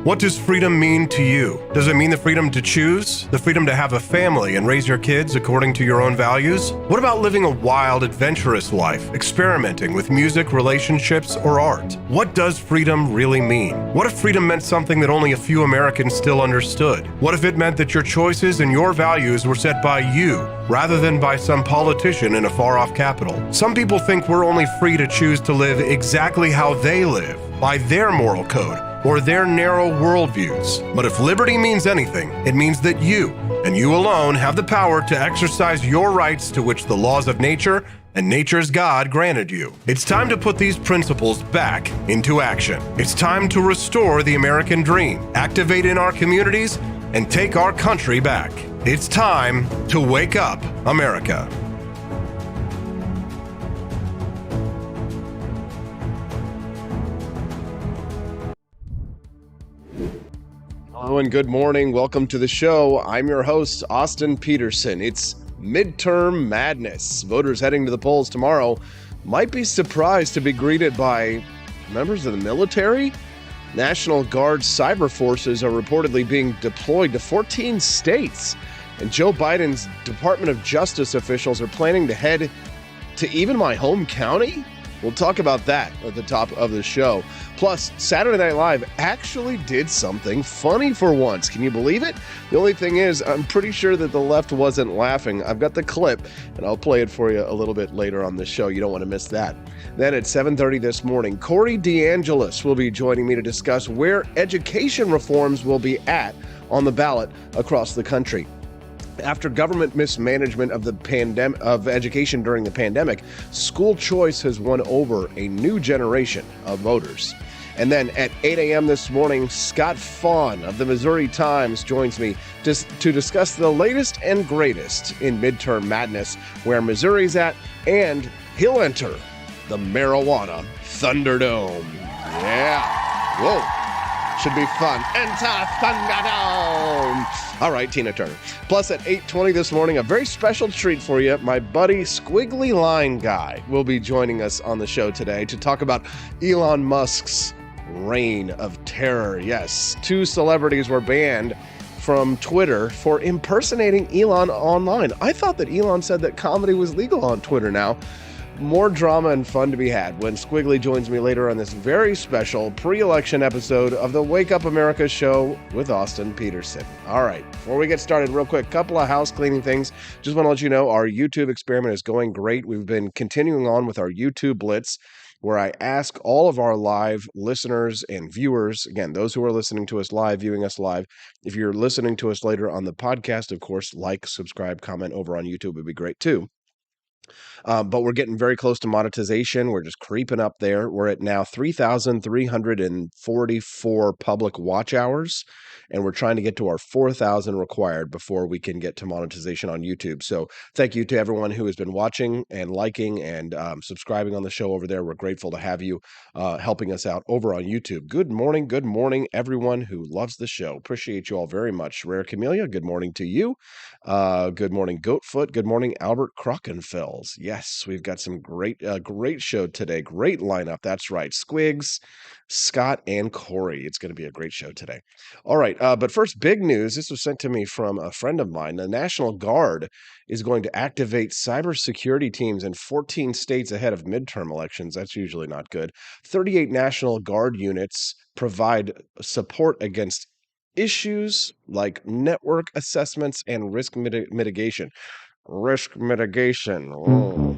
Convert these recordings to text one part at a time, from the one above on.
What does freedom mean to you? Does it mean the freedom to choose? The freedom to have a family and raise your kids according to your own values? What about living a wild, adventurous life, experimenting with music, relationships, or art? What does freedom really mean? What if freedom meant something that only a few Americans still understood? What if it meant that your choices and your values were set by you, rather than by some politician in a far-off capital? Some people think we're only free to choose to live exactly how they live, by their moral code, or their narrow worldviews. But if liberty means anything, it means that you, and you alone, have the power to exercise your rights to which the laws of nature and nature's God granted you. It's time to put these principles back into action. It's time to restore the American dream, activate in our communities, and take our country back. It's time to wake up, America. Hello and good morning. Welcome to the show. I'm your host, Austin Peterson. It's Midterm Madness. Voters heading to the polls tomorrow might be surprised to be greeted by members of the military. National Guard cyber forces are reportedly being deployed to 14 states. And Joe Biden's Department of Justice officials are planning to head to even my home county. We'll talk about that at the top of the show. Plus, Saturday Night Live actually did something funny for once. Can you believe it? The only thing is, I'm pretty sure that the left wasn't laughing. I've got the clip, and I'll play it for you a little bit later on the show. You don't want to miss that. Then at 7:30 this morning, DeAngeles will be joining me to discuss where education reforms will be at on the ballot across the country. After government mismanagement of education during the pandemic, school choice has won over a new generation of voters. And then at 8 a.m. this morning, Scott Faughn of the Missouri Times joins me to discuss the latest and greatest in Midterm Madness, where Missouri's at, and he'll enter the Marijuana Thunderdome. Yeah. Whoa. Should be fun. Enter Thunderdome. All right, Tina Turner. Plus at 8:20 this morning, a very special treat for you. My buddy Squiggly Line Guy will be joining us on the show today to talk about Elon Musk's reign of terror. Yes, 2 celebrities were banned from Twitter for impersonating Elon online. I thought that Elon said that comedy was legal on Twitter now. More drama and fun to be had when Squiggly joins me later on this very special pre-election episode of the Wake Up America show with Austin Peterson. All right, before we get started, real quick, couple of house cleaning things. Just want to let you know our YouTube experiment is going great. We've been continuing on with our YouTube Blitz, where I ask all of our live listeners and viewers, again, those who are listening to us live, viewing us live, if you're listening to us later on the podcast, of course, like, subscribe, comment over on YouTube would be great too. But we're getting very close to monetization. We're just creeping up there. We're at now 3,344 public watch hours, and we're trying to get to our 4,000 required before we can get to monetization on YouTube. So thank you to everyone who has been watching and liking and subscribing on the show over there. We're grateful to have you helping us out over on YouTube. Good morning, everyone who loves the show. Appreciate you all very much. Rare Camellia, good morning to you. Good morning, Goatfoot. Good morning, Albert Crockenfells. Yes, we've got some great show today. Great lineup. That's right. Squigs, Scott, and Corey. It's going to be a great show today. All right. But first, big news. This was sent to me from a friend of mine. The National Guard is going to activate cybersecurity teams in 14 states ahead of midterm elections. That's usually not good. 38 National Guard units provide support against issues like network assessments and risk mitigation. Risk mitigation. Oh.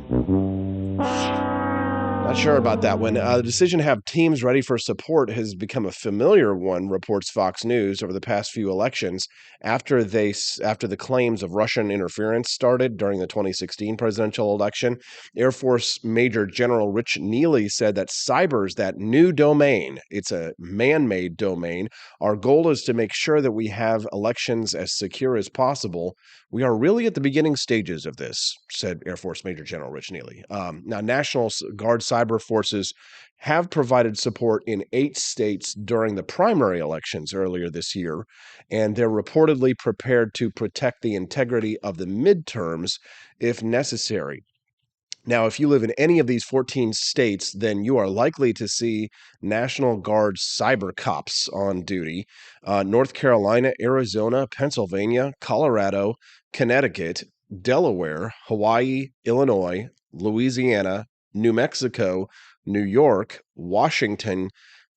Not sure about that one. The decision to have teams ready for support has become a familiar one, reports Fox News, over the past few elections after the claims of Russian interference started during the 2016 presidential election. Air Force Major General Rich Neely said that cyber's that new domain. It's a man-made domain. Our goal is to make sure that we have elections as secure as possible. We are really at the beginning stages of this, said Air Force Major General Rich Neely. Now, National Guard cyber forces have provided support in 8 states during the primary elections earlier this year, and they're reportedly prepared to protect the integrity of the midterms if necessary. Now, if you live in any of these 14 states, then you are likely to see National Guard cyber cops on duty. North Carolina, Arizona, Pennsylvania, Colorado, Connecticut, Delaware, Hawaii, Illinois, Louisiana, New Mexico, New York, Washington,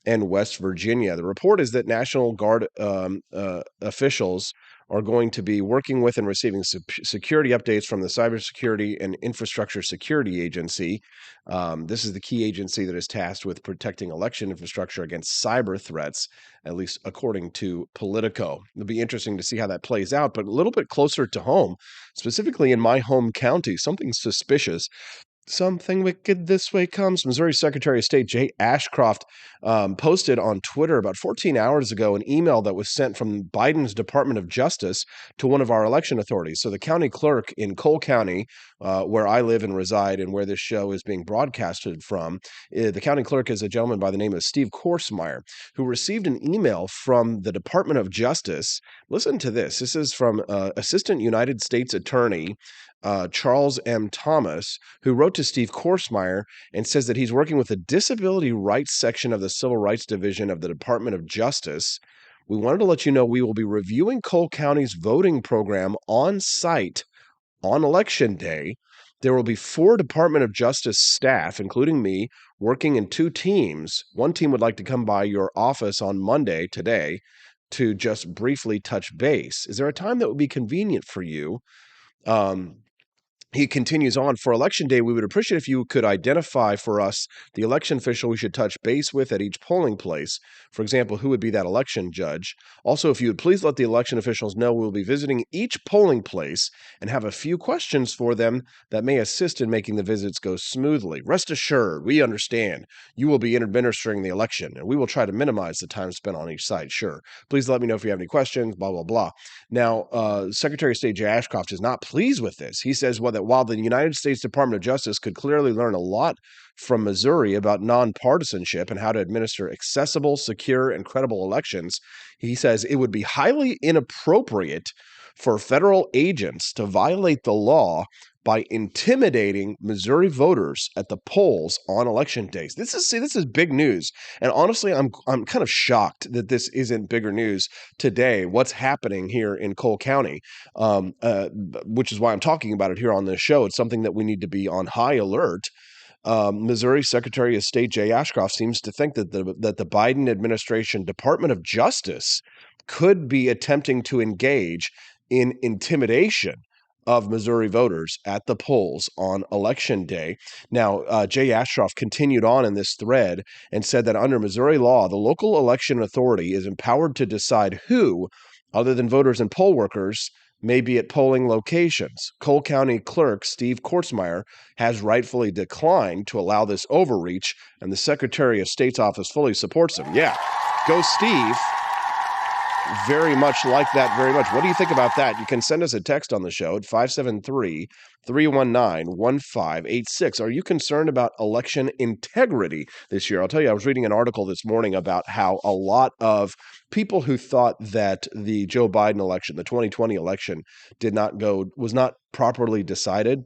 and West Virginia. The report is that National Guard officials are going to be working with and receiving security updates from the Cybersecurity and Infrastructure Security Agency. This is the key agency that is tasked with protecting election infrastructure against cyber threats, at least according to Politico. It'll be interesting to see how that plays out, but a little bit closer to home, specifically in my home county, something suspicious. Something wicked this way comes. Missouri Secretary of State Jay Ashcroft posted on Twitter about 14 hours ago an email that was sent from Biden's Department of Justice to one of our election authorities. So the county clerk in Cole County, where I live and reside and where this show is being broadcasted from, the county clerk is a gentleman by the name of Steve Korsmeyer, who received an email from the Department of Justice. Listen to this. This is from Assistant United States Attorney Charles M. Thomas, who wrote to Steve Korsmeyer and says that he's working with the Disability Rights section of the Civil Rights Division of the Department of Justice. We wanted to let you know we will be reviewing Cole County's voting program on site on Election Day. There will be 4 Department of Justice staff, including me, working in 2 teams. One team would like to come by your office on Monday, today, to just briefly touch base. Is there a time that would be convenient for you? He continues on, for Election Day, we would appreciate if you could identify for us the election official we should touch base with at each polling place. For example, who would be that election judge? Also, if you would please let the election officials know we will be visiting each polling place and have a few questions for them that may assist in making the visits go smoothly. Rest assured, we understand you will be administering the election, and we will try to minimize the time spent on each side. Sure. Please let me know if you have any questions, blah, blah, blah. Now, Secretary of State Jay Ashcroft is not pleased with this. He says, well, that while the United States Department of Justice could clearly learn a lot from Missouri about nonpartisanship and how to administer accessible, secure, and credible elections, he says it would be highly inappropriate for federal agents to violate the law by intimidating Missouri voters at the polls on election days. This is big news, and honestly, I'm kind of shocked that this isn't bigger news today. What's happening here in Cole County, which is why I'm talking about it here on this show. It's something that we need to be on high alert. Missouri Secretary of State Jay Ashcroft seems to think that the Biden administration Department of Justice could be attempting to engage in intimidation of Missouri voters at the polls on Election Day. Now, Jay Ashcroft continued on in this thread and said that under Missouri law, the local election authority is empowered to decide who, other than voters and poll workers, may be at polling locations. Cole County Clerk Steve Korsmeyer has rightfully declined to allow this overreach, and the Secretary of State's office fully supports him. Yeah, go Steve. Very much like that, very much. What do you think about that? You can send us a text on the show at 573-319-1586. Are you concerned about election integrity this year? I'll tell you, I was reading an article this morning about how a lot of people who thought that the Joe Biden election, the 2020 election, was not properly decided,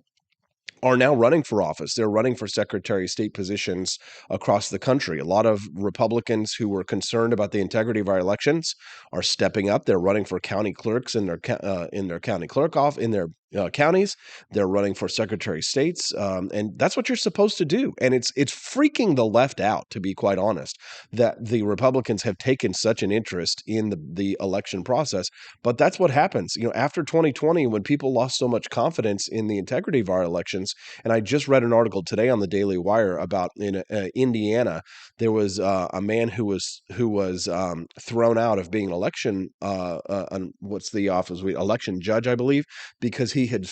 are now running for office. They're running for Secretary of State positions across the country. A lot of Republicans who were concerned about the integrity of our elections are stepping up. They're running for county clerks in their county clerk off in their counties. They're running for Secretary of States, and that's what you're supposed to do. And it's freaking the left out, to be quite honest, that the Republicans have taken such an interest in the election process. But that's what happens, after 2020, when people lost so much confidence in the integrity of our elections. And I just read an article today on the Daily Wire about in Indiana, there was a man who was thrown out of being an election what's the office election judge, I believe, because he had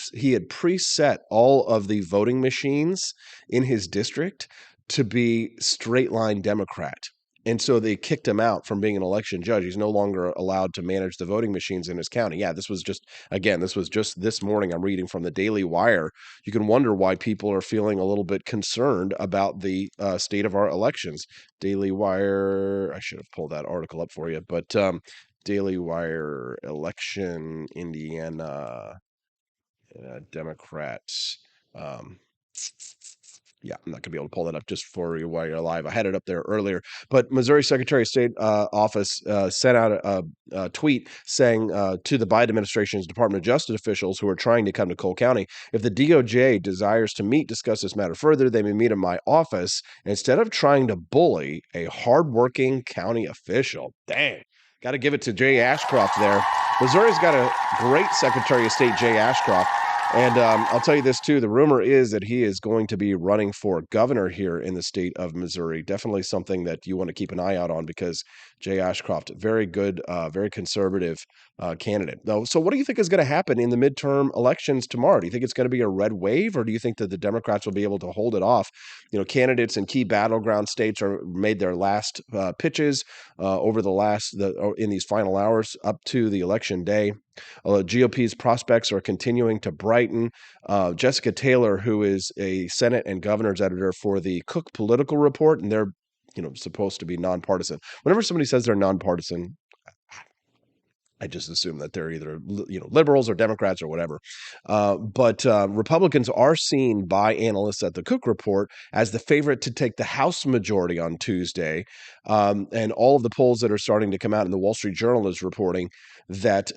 preset all of the voting machines in his district to be straight line Democrat. And so they kicked him out from being an election judge. He's no longer allowed to manage the voting machines in his county. Yeah, this was just this morning. I'm reading from the Daily Wire. You can wonder why people are feeling a little bit concerned about the state of our elections. Daily Wire, I should have pulled that article up for you, but Daily Wire election, Indiana, Democrats. Yeah, I'm not gonna be able to pull that up just for you while you're alive. I had it up there earlier, but Missouri Secretary of State office sent out a tweet saying to the Biden administration's Department of Justice officials who are trying to come to Cole County, if the DOJ desires to discuss this matter further, they may meet in my office instead of trying to bully a hardworking county official. Dang. Got to give it to Jay Ashcroft there. Missouri's got a great Secretary of State, Jay Ashcroft. And I'll tell you this too. The rumor is that he is going to be running for governor here in the state of Missouri. Definitely something that you want to keep an eye out on because Jay Ashcroft, very good, very conservative candidate. Though, so what do you think is going to happen in the midterm elections tomorrow? Do you think it's going to be a red wave, or do you think that the Democrats will be able to hold it off? You know, candidates in key battleground states are made their last pitches over in these final hours up to the election day. GOP's prospects are continuing to brighten. Jessica Taylor, who is a Senate and governor's editor for the Cook Political Report, and they're supposed to be nonpartisan. Whenever somebody says they're nonpartisan, I just assume that they're either liberals or Democrats or whatever. But Republicans are seen by analysts at the Cook Report as the favorite to take the House majority on Tuesday. And all of the polls that are starting to come out in the Wall Street Journal is reporting that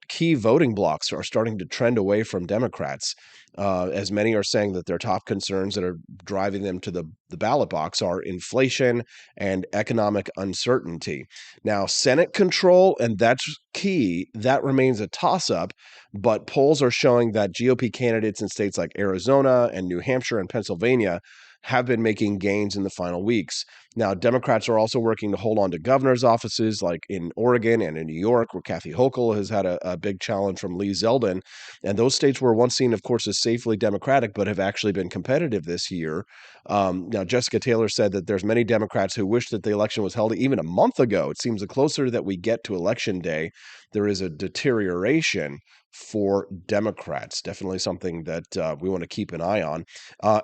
key voting blocks are starting to trend away from Democrats. As many are saying that their top concerns that are driving them to the ballot box are inflation and economic uncertainty. Now, Senate control, and that's key, that remains a toss-up, but polls are showing that GOP candidates in states like Arizona and New Hampshire and Pennsylvania have been making gains in the final weeks. Now, Democrats are also working to hold on to governor's offices like in Oregon and in New York, where Kathy Hochul has had a big challenge from Lee Zeldin. And those states were once seen, of course, as safely Democratic, but have actually been competitive this year. Now, Jessica Taylor said that there's many Democrats who wish that the election was held even a month ago. It seems the closer that we get to election day, there is a deterioration for Democrats. Definitely something that we want to keep an eye on.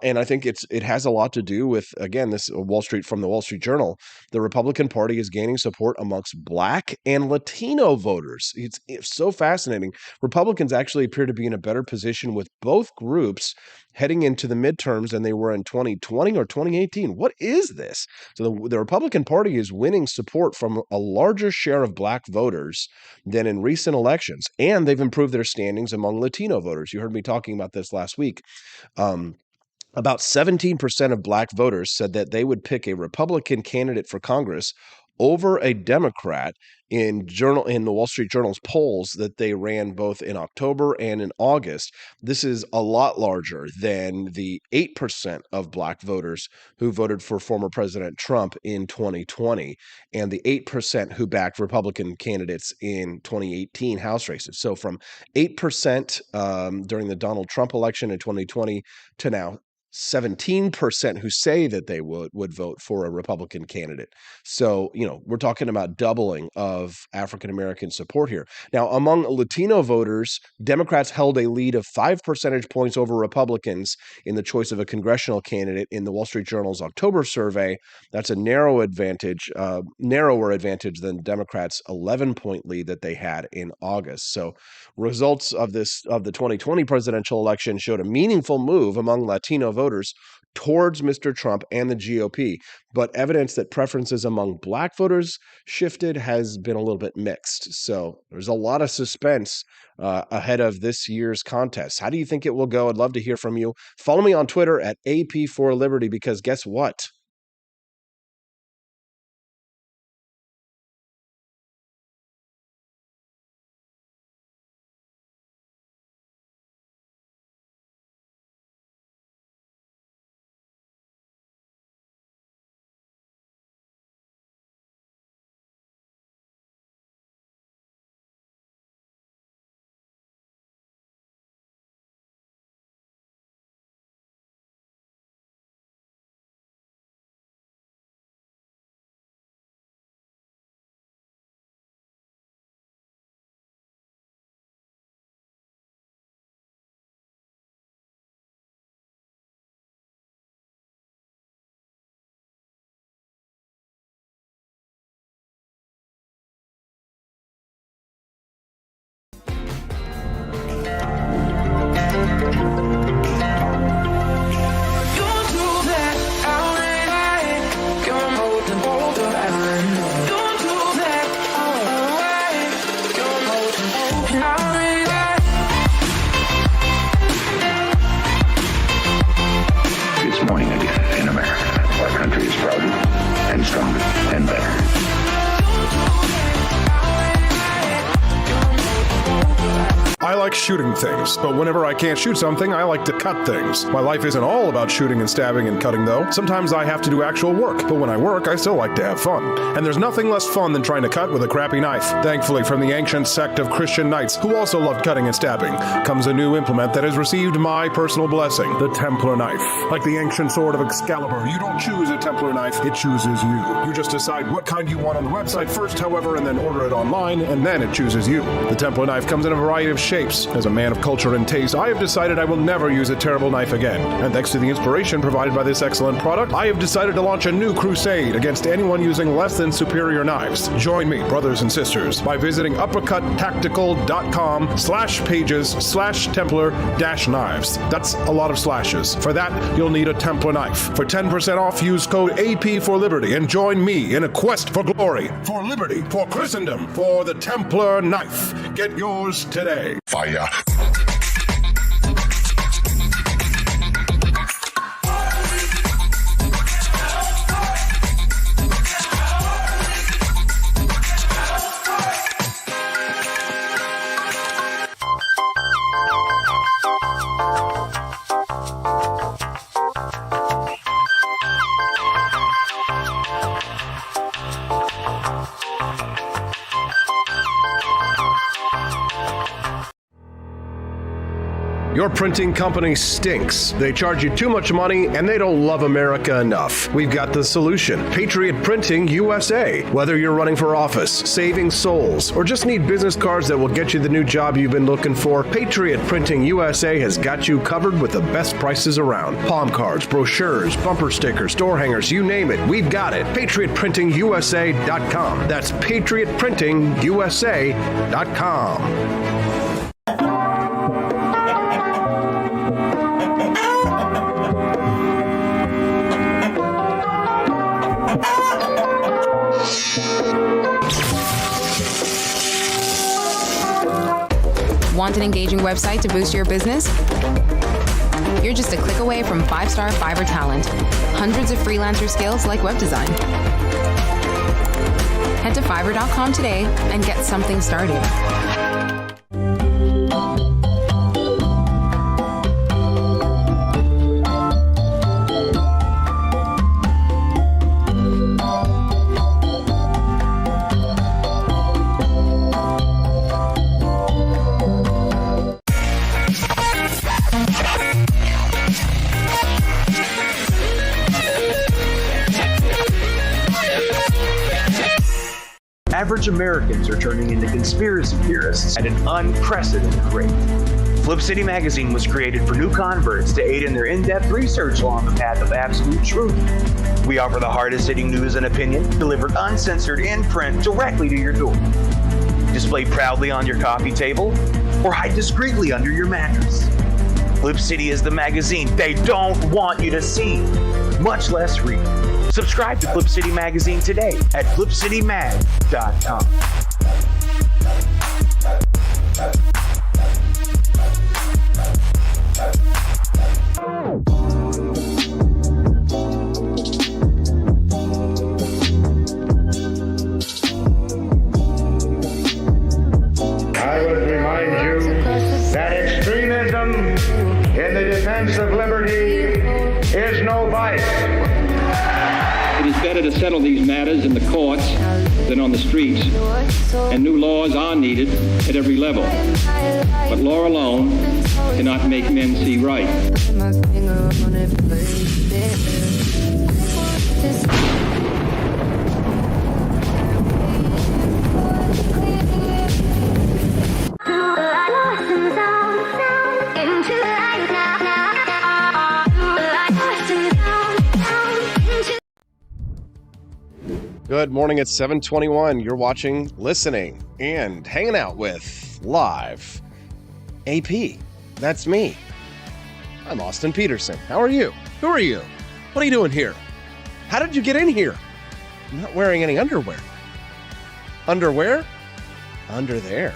And I think it has a lot to do with, again, this from the Wall Street Journal. The Republican Party is gaining support amongst Black and Latino voters. It's so fascinating. Republicans actually appear to be in a better position with both groups heading into the midterms than they were in 2020 or 2018. What is this? So the Republican Party is winning support from a larger share of Black voters than in recent elections, and they've improved their standings among Latino voters. You heard me talking about this last week. About 17% of Black voters said that they would pick a Republican candidate for Congress over a Democrat in the Wall Street Journal's polls that they ran both in October and in August. This is a lot larger than the 8% of Black voters who voted for former President Trump in 2020 and the 8% who backed Republican candidates in 2018 House races. So from 8% during the Donald Trump election in 2020 to now 17% who say that they would vote for a Republican candidate. So, we're talking about doubling of African American support here. Now, among Latino voters, Democrats held a lead of 5 percentage points over Republicans in the choice of a congressional candidate in the Wall Street Journal's October survey. That's a narrower advantage than Democrats' 11-point lead that they had in August. So, results of the 2020 presidential election showed a meaningful move among Latino voters towards Mr. Trump and the GOP, but evidence that preferences among Black voters shifted has been a little bit mixed. So there's a lot of suspense ahead of this year's contest. How do you think it will go? I'd love to hear from you. Follow me on Twitter at AP4Liberty, because guess what? It's morning again in America. Our country is prouder and stronger and better. I like shooting things, but whenever I can't shoot something, I like to cut things. My life isn't all about shooting and stabbing and cutting, though. Sometimes I have to do actual work, but when I work, I still like to have fun. And there's nothing less fun than trying to cut with a crappy knife. Thankfully, from the ancient sect of Christian knights, who also loved cutting and stabbing, comes a new implement that has received my personal blessing, the Templar knife. Like the ancient sword of Excalibur, you don't choose a Templar knife, it chooses you. You just decide what kind you want on the website first, however, and then order it online, and then it chooses you. The Templar knife comes in a variety of shapes. As a man of culture and taste, I have decided I will never use a terrible knife again. And thanks to the inspiration provided by this excellent product, I have decided to launch a new crusade against anyone using less than superior knives. Join me, brothers and sisters, by visiting uppercuttactical.com/pages/Templar-knives. That's a lot of slashes. For that, you'll need a Templar knife. For 10% off, use code AP for Liberty and join me in a quest for glory, for liberty, for Christendom, for the Templar knife. Get yours today. Fire. Your printing company stinks. They charge you too much money and they don't love America enough. We've got the solution. Patriot Printing USA. Whether you're running for office, saving souls, or just need business cards that will get you the new job you've been looking for, Patriot Printing USA has got you covered with the best prices around. Palm cards, brochures, bumper stickers, door hangers, you name it, we've got it. PatriotPrintingUSA.com. That's PatriotPrintingUSA.com. Want an engaging website to boost your business? You're just a click away from 5-star Fiverr talent. Hundreds of freelancer skills like web design. Head to Fiverr.com today and get something started. Average Americans are turning into conspiracy theorists at an unprecedented rate. Flip City Magazine was created for new converts to aid in their in-depth research along the path of absolute truth. We offer the hardest-hitting news and opinion delivered uncensored in print directly to your door. Display proudly on your coffee table or hide discreetly under your mattress. Flip City is the magazine they don't want you to see, much less read. Subscribe to Flip City Magazine today at flipcitymag.com. I would remind you that extremism in the defense of liberty is no vice. It is better to settle these matters in the courts than on the streets, and new laws are needed at every level. But law alone cannot make men see right. Good morning, it's 7:21. You're watching, listening, and hanging out with Live AP. That's me. I'm Austin Peterson. How are you? Who are you? What are you doing here? How did you get in here? I'm not wearing any underwear. Underwear? Under there.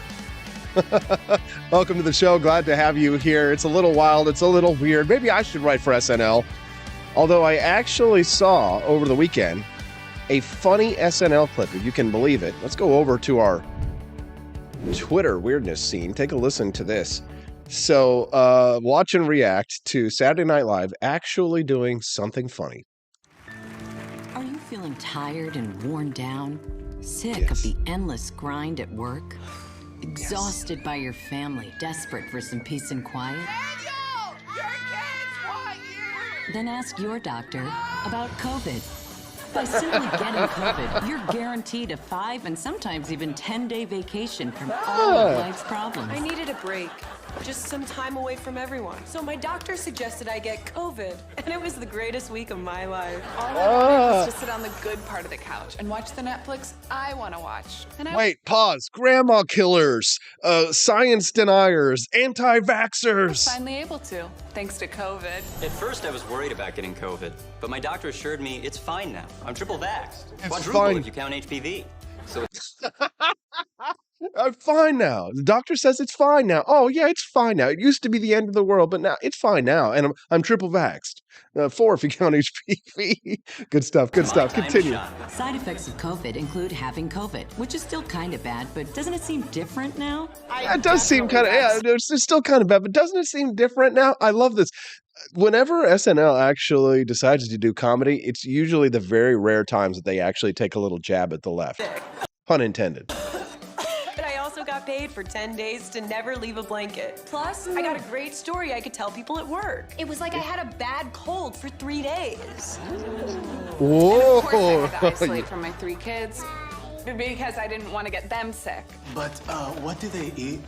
Welcome to the show. Glad to have you here. It's a little wild. It's a little weird. Maybe I should write for SNL. Although I actually saw over the weekend a funny SNL clip, if you can believe it. Let's go over to our Twitter weirdness scene. Take a listen to this. So watch and react to Saturday Night Live actually doing something funny. Are you feeling tired and worn down? Sick of the endless grind at work? Exhausted by your family, desperate for some peace and quiet? Daniel! Your kids want you! Then ask your doctor about COVID. By simply getting COVID, you're guaranteed a 5 and sometimes even 10-day vacation from all of life's problems. I needed a break. Just some time away from everyone. So my doctor suggested I get COVID, and it was the greatest week of my life. All I wanted was to sit on the good part of the couch and watch the Netflix I want to watch. And Wait, pause. Grandma killers, science deniers, anti-vaxxers. finally able to, thanks to COVID. At first, I was worried about getting COVID, but my doctor assured me it's fine now. I'm triple vaxxed. It's Quadruple fine. if you count HPV. So I'm fine now. The doctor says it's fine now. Oh, yeah, it's fine now. It used to be the end of the world, but now it's fine now. And I'm triple vaxxed. 4 if you count HPV. Good stuff. Good stuff. time Continue. shot. Side effects of COVID include having COVID, which is still kind of bad, but doesn't it seem different now? It does seem kind of, yeah, it's still kind of bad, but doesn't it seem different now? I love this. Whenever SNL actually decides to do comedy, it's usually the very rare times that they actually take a little jab at the left. Pun intended. But I also got paid for 10 days to never leave a blanket. Plus, I got a great story I could tell people at work. It was like I had a bad cold for 3 days. Whoa. Of course I had to isolate from my 3 kids because I didn't want to get them sick. But what do they eat?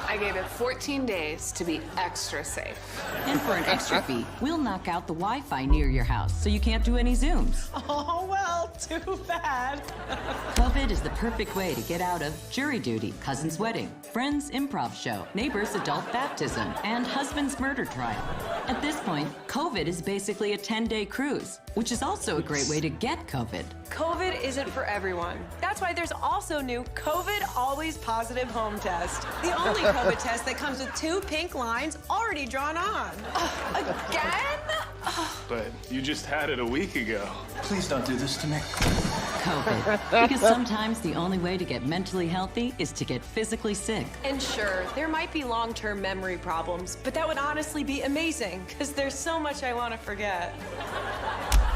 I gave it 14 days to be extra safe. And for an extra fee, we'll knock out the Wi-Fi near your house so you can't do any Zooms. Oh, well, too bad. COVID is the perfect way to get out of jury duty, cousin's wedding, friend's improv show, neighbor's adult baptism, and husband's murder trial. At this point, COVID is basically a 10-day cruise, which is also a great way to get COVID. COVID isn't for everyone. That's why there's also new COVID Always Positive Home Test. The only COVID test that comes with 2 pink lines already drawn on. Again? But you just had it a week ago. Please don't do this to me. COVID. Because sometimes the only way to get mentally healthy is to get physically sick. And sure, there might be long-term memory problems, but that would honestly be amazing, because there's so much I want to forget.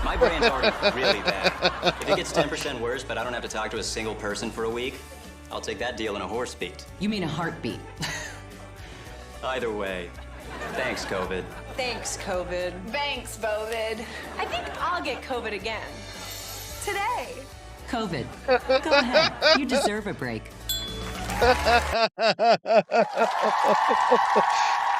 my brain's already really bad. If it gets 10% worse, but I don't have to talk to a single person for a week, I'll take that deal in a horse beat. You mean a heartbeat? Either way, thanks, COVID. Thanks, COVID. Thanks, Bovid. I think I'll get COVID again. Today. COVID. Go ahead. You deserve a break.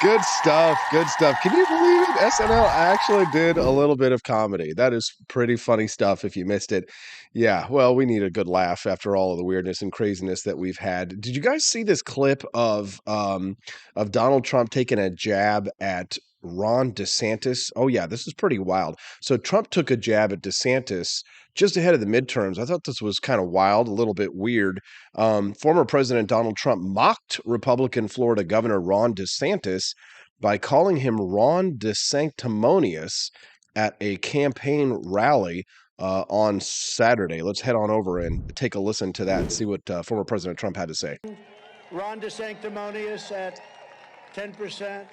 Good stuff. Good stuff. Can you believe it? SNL actually did a little bit of comedy. That is pretty funny stuff if you missed it. Yeah, well, we need a good laugh after all of the weirdness and craziness that we've had. Did you guys see this clip of Donald Trump taking a jab at Ron DeSantis? Oh yeah, this is pretty wild. So Trump took a jab at DeSantis just ahead of the midterms. I thought this was kind of wild, a little bit weird. Former President Donald Trump mocked Republican Florida Governor Ron DeSantis by calling him Ron DeSanctimonious at a campaign rally on Saturday. Let's head on over and take a listen to that and see what former President Trump had to say. Ron DeSanctimonious at 10%.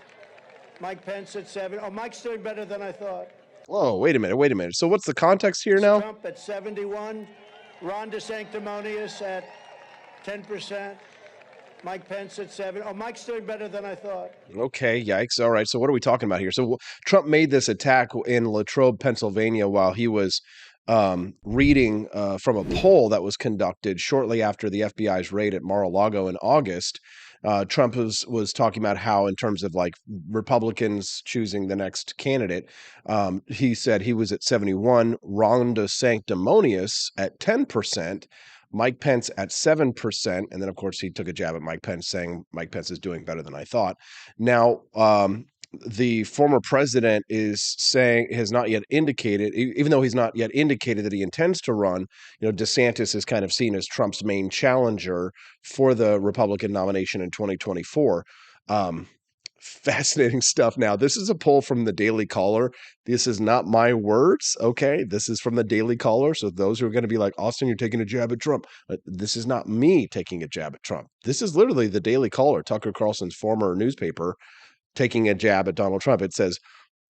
Mike Pence at 7%. Oh, Mike's doing better than I thought. Oh, wait a minute. So what's the context here now? Trump at 71. Ron DeSanctimonious at 10%. Mike Pence at 7%. Oh, Mike's doing better than I thought. Okay, yikes. All right, so what are we talking about here? So Trump made this attack in Latrobe, Pennsylvania, while he was reading from a poll that was conducted shortly after the FBI's raid at Mar-a-Lago in August. Trump was talking about how, in terms of like Republicans choosing the next candidate, he said he was at 71, Ron DeSanctimonious at 10%, Mike Pence at 7%, and then of course he took a jab at Mike Pence, saying Mike Pence is doing better than I thought. Now, the former president has not yet indicated, even though he's not yet indicated that he intends to run, DeSantis is kind of seen as Trump's main challenger for the Republican nomination in 2024. Fascinating stuff. Now, this is a poll from the Daily Caller. This is not my words, okay? This is from the Daily Caller. So those who are going to be like, Austin, you're taking a jab at Trump. This is not me taking a jab at Trump. This is literally the Daily Caller, Tucker Carlson's former newspaper, taking a jab at Donald Trump. It says,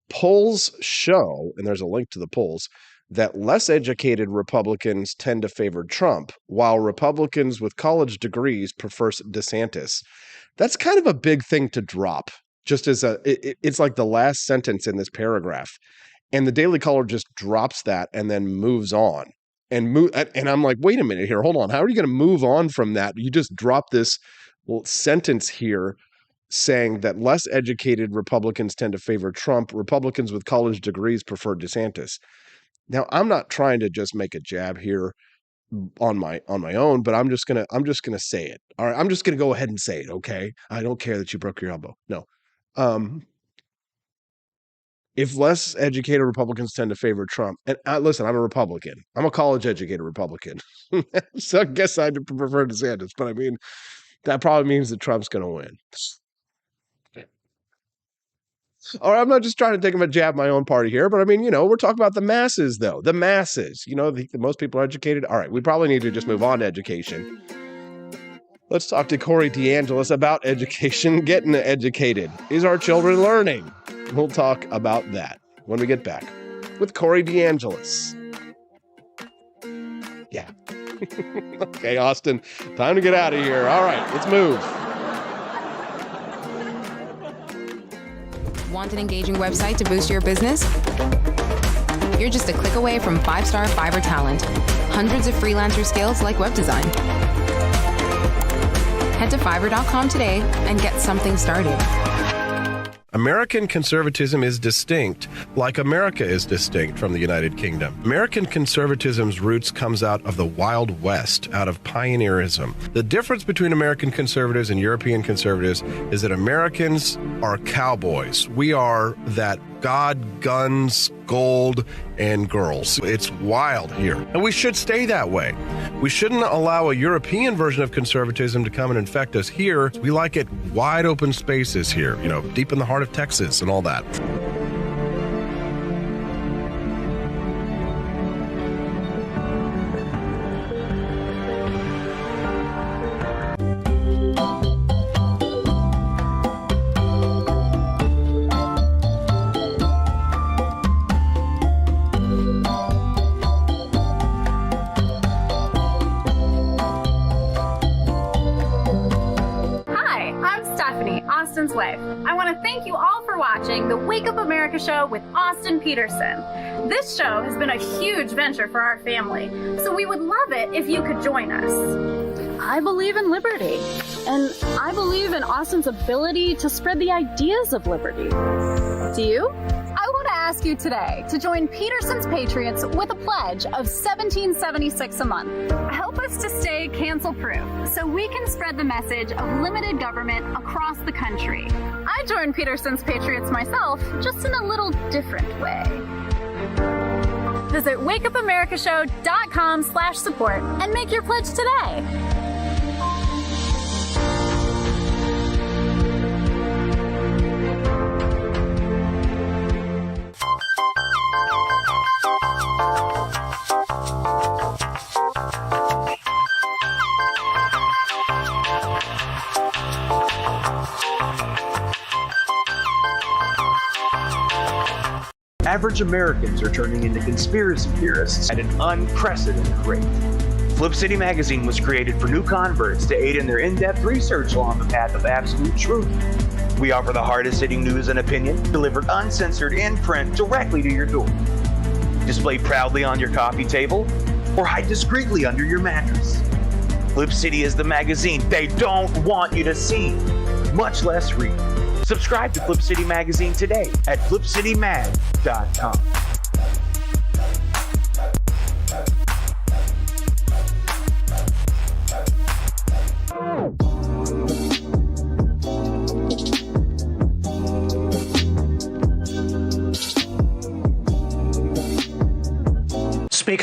polls show, and there's a link to the polls, that less educated Republicans tend to favor Trump, while Republicans with college degrees prefer DeSantis. That's kind of a big thing to drop, just as it's like the last sentence in this paragraph. And the Daily Caller just drops that and then moves on. And I'm like, wait a minute here, hold on. How are you going to move on from that? You just drop this sentence here saying that less educated Republicans tend to favor Trump. Republicans with college degrees prefer DeSantis. Now, I'm not trying to just make a jab here on my own, but I'm just gonna say it. All right, I'm just gonna go ahead and say it. Okay, I don't care that you broke your elbow. No, if less educated Republicans tend to favor Trump, and listen, I'm a Republican. I'm a college educated Republican, so I guess I'd prefer DeSantis. But I mean, that probably means that Trump's gonna win. Or I'm not just trying to take him a jab my own party here, but I mean, we're talking about the masses, though. The masses. The most people are educated. All right, we probably need to just move on to education. Let's talk to Corey DeAngeles about education, getting educated. Is our children learning? We'll talk about that when we get back with Corey DeAngeles. Yeah. Okay, Austin, time to get out of here. All right, let's move. Want an engaging website to boost your business? You're just a click away from 5-star Fiverr talent. Hundreds of freelancer skills like web design. Head to Fiverr.com today and get something started. American conservatism is distinct, like America is distinct from the United Kingdom. American conservatism's roots comes out of the Wild West, out of pioneerism. The difference between American conservatives and European conservatives is that Americans are cowboys. We are that God, guns, gold, and girls. It's wild here. And we should stay that way. We shouldn't allow a European version of conservatism to come and infect us here. We like it wide open spaces here, deep in the heart of Texas and all that. Wife. I want to thank you all for watching the Wake Up America show with Austin Peterson. This show has been a huge venture for our family, so we would love it if you could join us. I believe in liberty, and I believe in Austin's ability to spread the ideas of liberty. Do you? I want to ask you today to join Peterson's Patriots with a pledge of $17.76 a month. Help us to stay cancel-proof so we can spread the message of limited government across the country. I joined Peterson's Patriots myself, just in a little different way. Visit wakeupamericashow.com/support and make your pledge today. Average Americans are turning into conspiracy theorists at an unprecedented rate. Flip City Magazine was created for new converts to aid in their in-depth research along the path of absolute truth. We offer the hardest-hitting news and opinion delivered uncensored in print directly to your door. Display proudly on your coffee table or hide discreetly under your mattress. Flip City is the magazine they don't want you to see, much less read. Subscribe to Flip City Magazine today at flipcitymag.com.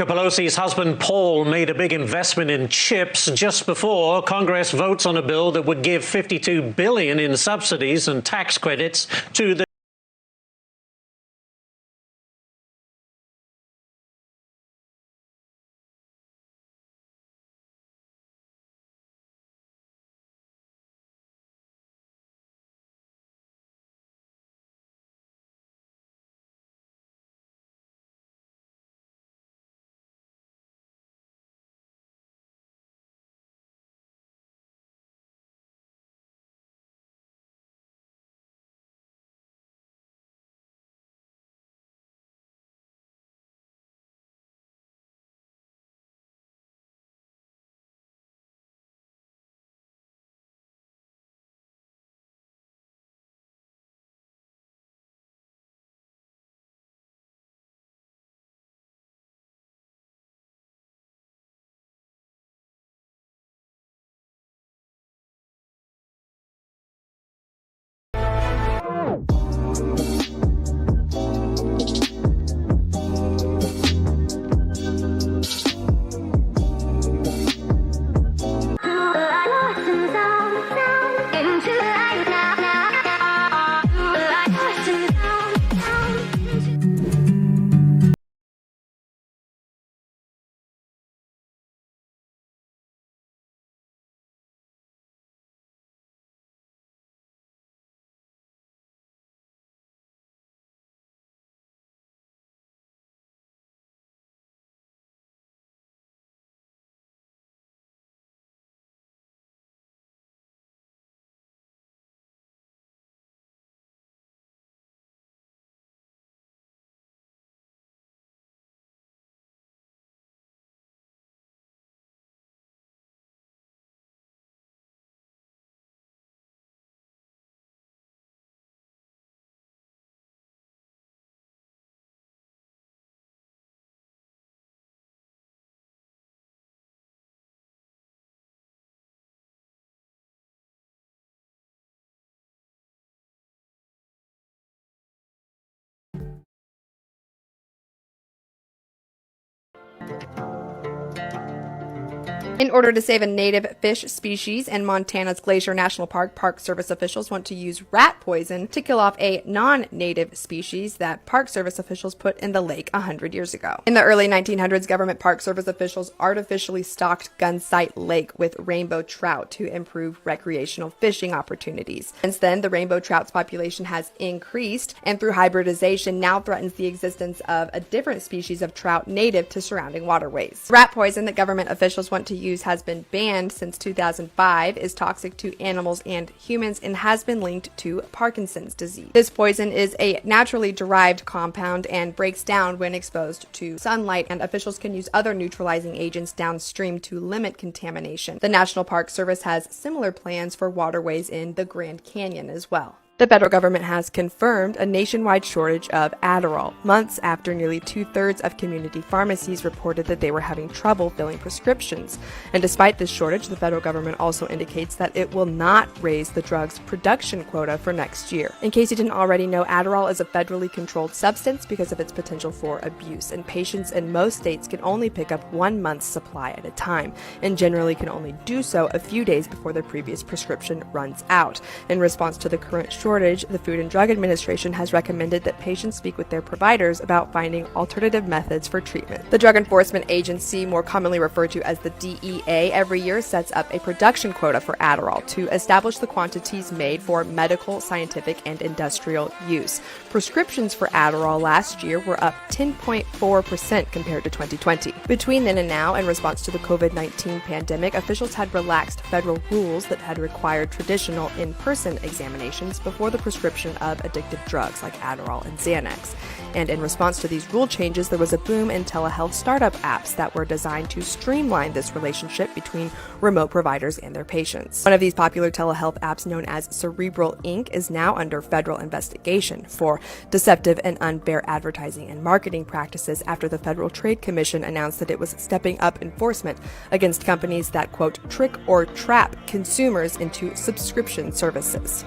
Speaker Pelosi's husband, Paul, made a big investment in chips just before Congress votes on a bill that would give $52 billion in subsidies and tax credits to the In order to save a native fish species in Montana's Glacier National Park, Park Service officials want to use rat poison to kill off a non-native species that Park Service officials put in the lake 100 years ago. In the early 1900s, government Park Service officials artificially stocked Gunsight Lake with rainbow trout to improve recreational fishing opportunities. Since then, the rainbow trout's population has increased, and through hybridization now threatens the existence of a different species of trout native to surrounding waterways. Rat poison that government officials want to use has been banned since 2005, is toxic to animals and humans, and has been linked to Parkinson's disease. This poison is a naturally derived compound and breaks down when exposed to sunlight, and officials can use other neutralizing agents downstream to limit contamination. The National Park Service has similar plans for waterways in the Grand Canyon as well. The federal government has confirmed a nationwide shortage of Adderall, months after nearly 2/3 of community pharmacies reported that they were having trouble filling prescriptions. And despite this shortage, the federal government also indicates that it will not raise the drug's production quota for next year. In case you didn't already know, Adderall is a federally controlled substance because of its potential for abuse, and patients in most states can only pick up 1 month's supply at a time, and generally can only do so a few days before their previous prescription runs out. In response to the current shortage, the Food and Drug Administration has recommended that patients speak with their providers about finding alternative methods for treatment. The Drug Enforcement Agency, more commonly referred to as the DEA, every year sets up a production quota for Adderall to establish the quantities made for medical, scientific, and industrial use. Prescriptions for Adderall last year were up 10.4% compared to 2020. Between then and now, in response to the COVID-19 pandemic, officials had relaxed federal rules that had required traditional in-person examinations before the prescription of addictive drugs like Adderall and Xanax. And in response to these rule changes, there was a boom in telehealth startup apps that were designed to streamline this relationship between remote providers and their patients. One of these popular telehealth apps, known as Cerebral Inc., is now under federal investigation for deceptive and unfair advertising and marketing practices after the Federal Trade Commission announced that it was stepping up enforcement against companies that, quote, trick or trap consumers into subscription services.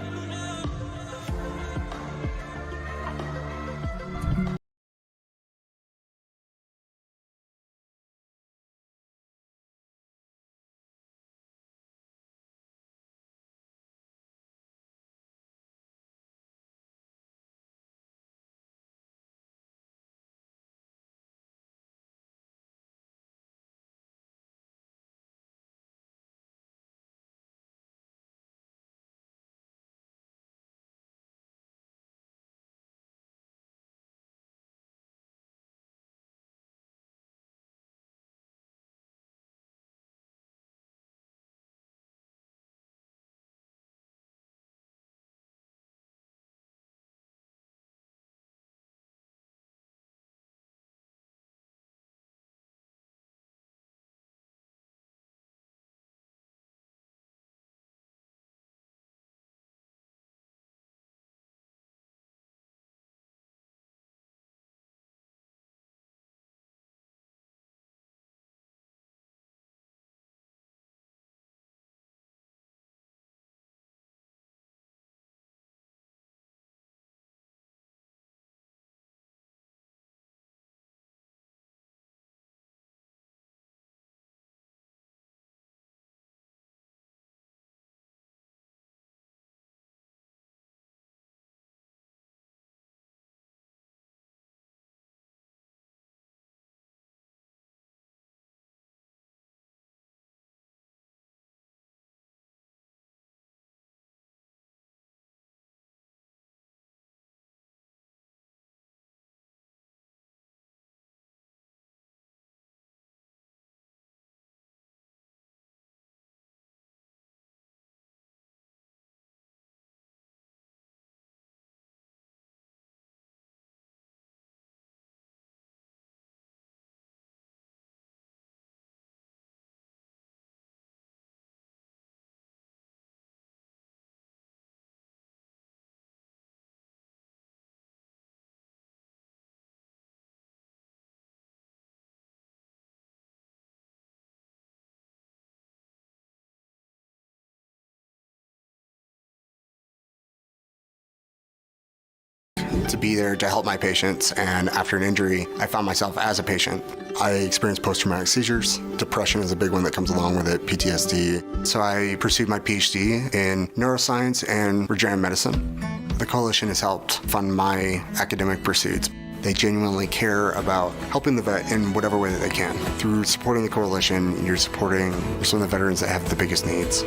to be there to help my patients, and after an injury, I found myself as a patient. I experienced post-traumatic seizures. Depression is a big one that comes along with it, PTSD. So I pursued my PhD in neuroscience and regenerative medicine. The coalition has helped fund my academic pursuits. They genuinely care about helping the vet in whatever way that they can. Through supporting the coalition, you're supporting some of the veterans that have the biggest needs.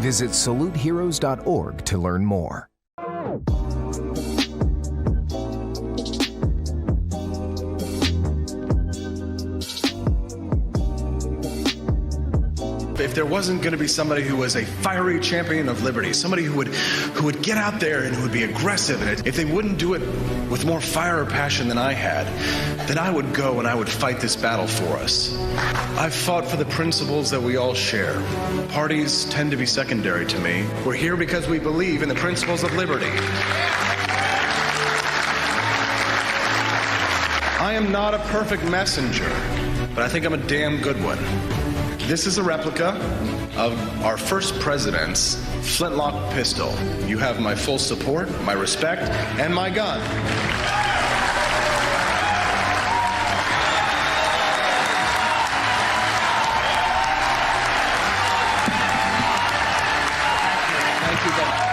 Visit saluteheroes.org to learn more. If there wasn't going to be somebody who was a fiery champion of liberty, somebody who would get out there and who would be aggressive, and if they wouldn't do it with more fire or passion than I had, then I would go and I would fight this battle for us. I've fought for the principles that we all share. Parties tend to be secondary to me. We're here because we believe in the principles of liberty. I am not a perfect messenger, but I think I'm a damn good one. This is a replica of our first president's flintlock pistol. You have my full support, my respect, and my gun. Thank you, Ben.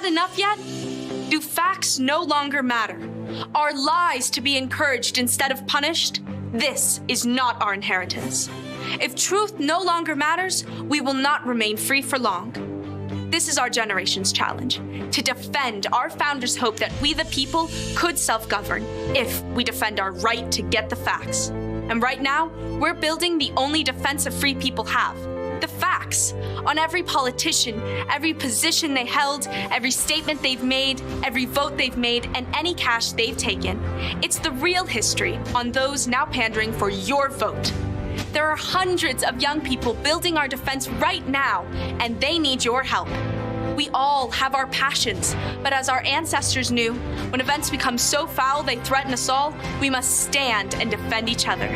Enough yet? Do facts no longer matter? Are lies to be encouraged instead of punished? This is not our inheritance. If truth no longer matters, we will not remain free for long. This is our generation's challenge, to defend our founders' hope that we the people could self-govern if we defend our right to get the facts. And right now, we're building the only defense of free people have. The facts on every politician, every position they held, every statement they've made, every vote they've made, and any cash they've taken. It's the real history on those now pandering for your vote. There are hundreds of young people building our defense right now, and they need your help. We all have our passions, but as our ancestors knew, when events become so foul they threaten us all, we must stand and defend each other.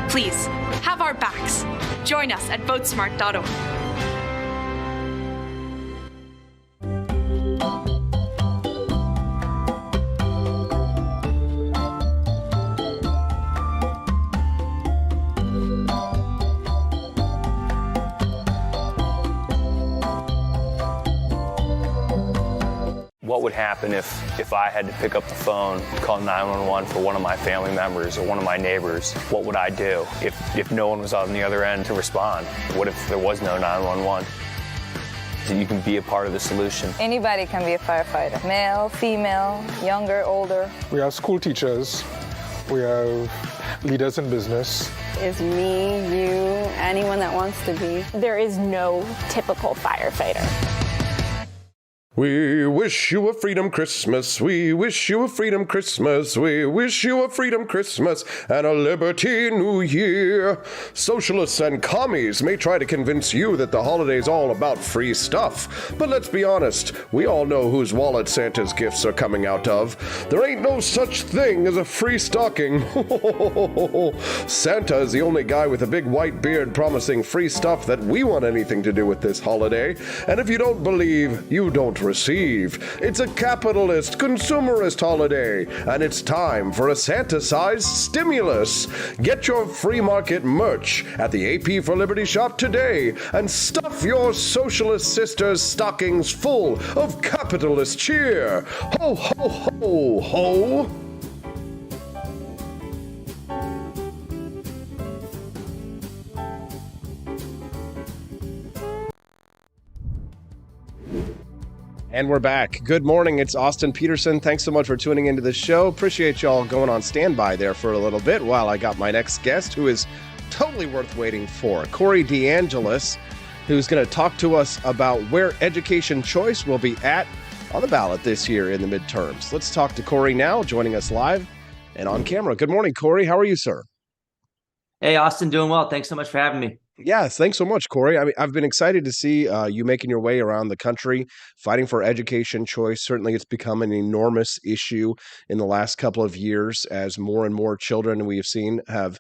Please, have our backs. Join us at votesmart.org. What would happen if I had to pick up the phone, call 911 for one of my family members or one of my neighbors? What would I do if no one was on the other end to respond? What if there was no 911? You can be a part of the solution. Anybody can be a firefighter. Male, female, younger, older. We have school teachers. We have leaders in business. Is me, you, anyone that wants to be. There is no typical firefighter. We wish you a freedom Christmas. We wish you a freedom Christmas. We wish you a freedom Christmas and a liberty New Year. Socialists and commies may try to convince you that the holiday's all about free stuff. But let's be honest, we all know whose wallet Santa's gifts are coming out of. There ain't no such thing as a free stocking. Santa is the only guy with a big white beard promising free stuff that we want anything to do with this holiday. And if you don't believe, you don't receive. It's a capitalist, consumerist holiday, and it's time for a Santa-sized stimulus. Get your free market merch at the AP for Liberty shop today and stuff your socialist sisters' stockings full of capitalist cheer. Ho, ho, ho, ho! And we're back. Good morning. It's Austin Peterson. Thanks so much for tuning into the show. Appreciate y'all going on standby there for a little bit while I got my next guest, who is totally worth waiting for. Corey DeAngeles, who's going to talk to us about where education choice will be at on the ballot this year in the midterms. Let's talk to Corey now, joining us live and on camera. Good morning, Corey. How are you, sir? Hey, Austin, doing well. Thanks so much for having me. Yes, thanks so much, Corey. I mean, I've been excited to see you making your way around the country, fighting for education choice. Certainly, it's become an enormous issue in the last couple of years as more and more children we have seen have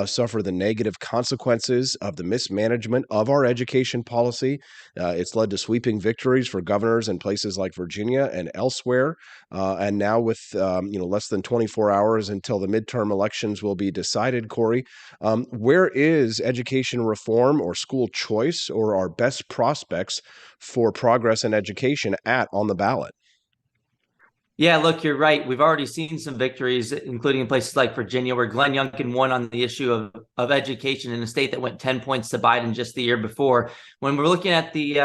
suffered the negative consequences of the mismanagement of our education policy. It's led to sweeping victories for governors in places like Virginia and elsewhere. And now with less than 24 hours until the midterm elections will be decided, Corey, where is education reform or school choice or our best prospects for progress in education on the ballot? Yeah, look, you're right. We've already seen some victories, including in places like Virginia, where Glenn Youngkin won on the issue of education in a state that went 10 points to Biden just the year before. When we're looking at the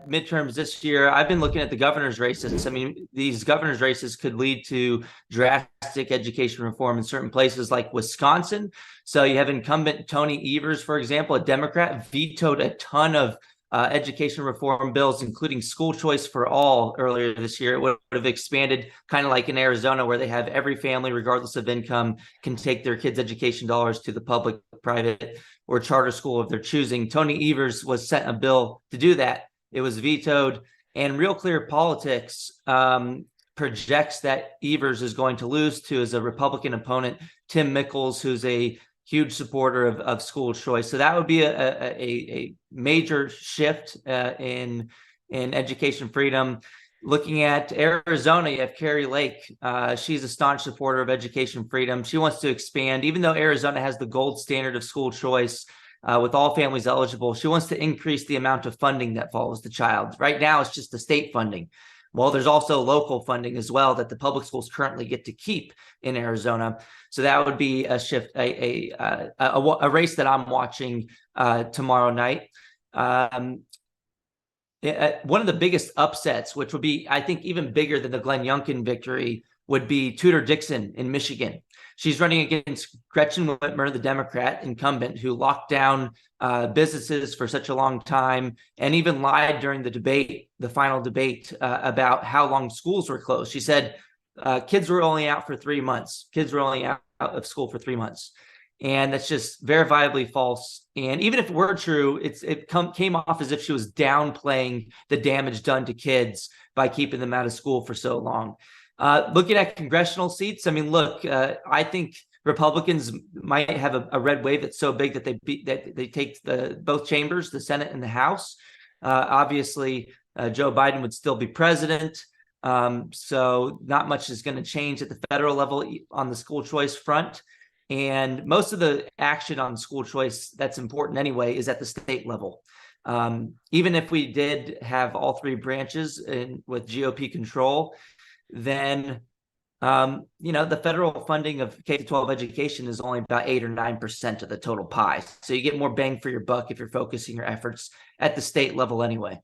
midterms this year, I've been looking at the governor's races. I mean, these governor's races could lead to drastic education reform in certain places like Wisconsin. So you have incumbent Tony Evers, for example, a Democrat, vetoed a ton of education reform bills, including school choice for all earlier this year. It would have expanded, kind of like in Arizona, where they have every family, regardless of income, can take their kids' education dollars to the public, private, or charter school of their choosing. Tony Evers was sent a bill to do that. It was vetoed, and Real Clear Politics projects that Evers is going to lose to as a Republican opponent, Tim Mickles, who's a huge supporter of school choice. So that would be a major shift in education freedom. Looking at Arizona, you have Carrie Lake. She's a staunch supporter of education freedom. She wants to expand, even though Arizona has the gold standard of school choice with all families eligible. She wants to increase the amount of funding that follows the child. Right now, it's just the state funding. Well, there's also local funding as well that the public schools currently get to keep in Arizona. So that would be a shift, a race that I'm watching tomorrow night. One of the biggest upsets, which would be, I think, even bigger than the Glenn Youngkin victory, would be Tudor Dixon in Michigan. She's running against Gretchen Whitmer, the Democrat incumbent, who locked down businesses for such a long time and even lied during the debate, the final debate, about how long schools were closed. She said kids were only out for 3 months. Kids were only out of school for 3 months. And that's just verifiably false. And even if it were true, it came off as if she was downplaying the damage done to kids by keeping them out of school for so long. Looking at congressional seats, I mean, look, I think Republicans might have a red wave that's so big that they take both chambers, the Senate and the House. Obviously, Joe Biden would still be president. So not much is going to change at the federal level on the school choice front. And most of the action on school choice that's important anyway is at the state level. Even if we did have all three branches with GOP control, then the federal funding of K-12 education is only about 8 or 9% of the total pie. So you get more bang for your buck if you're focusing your efforts at the state level anyway.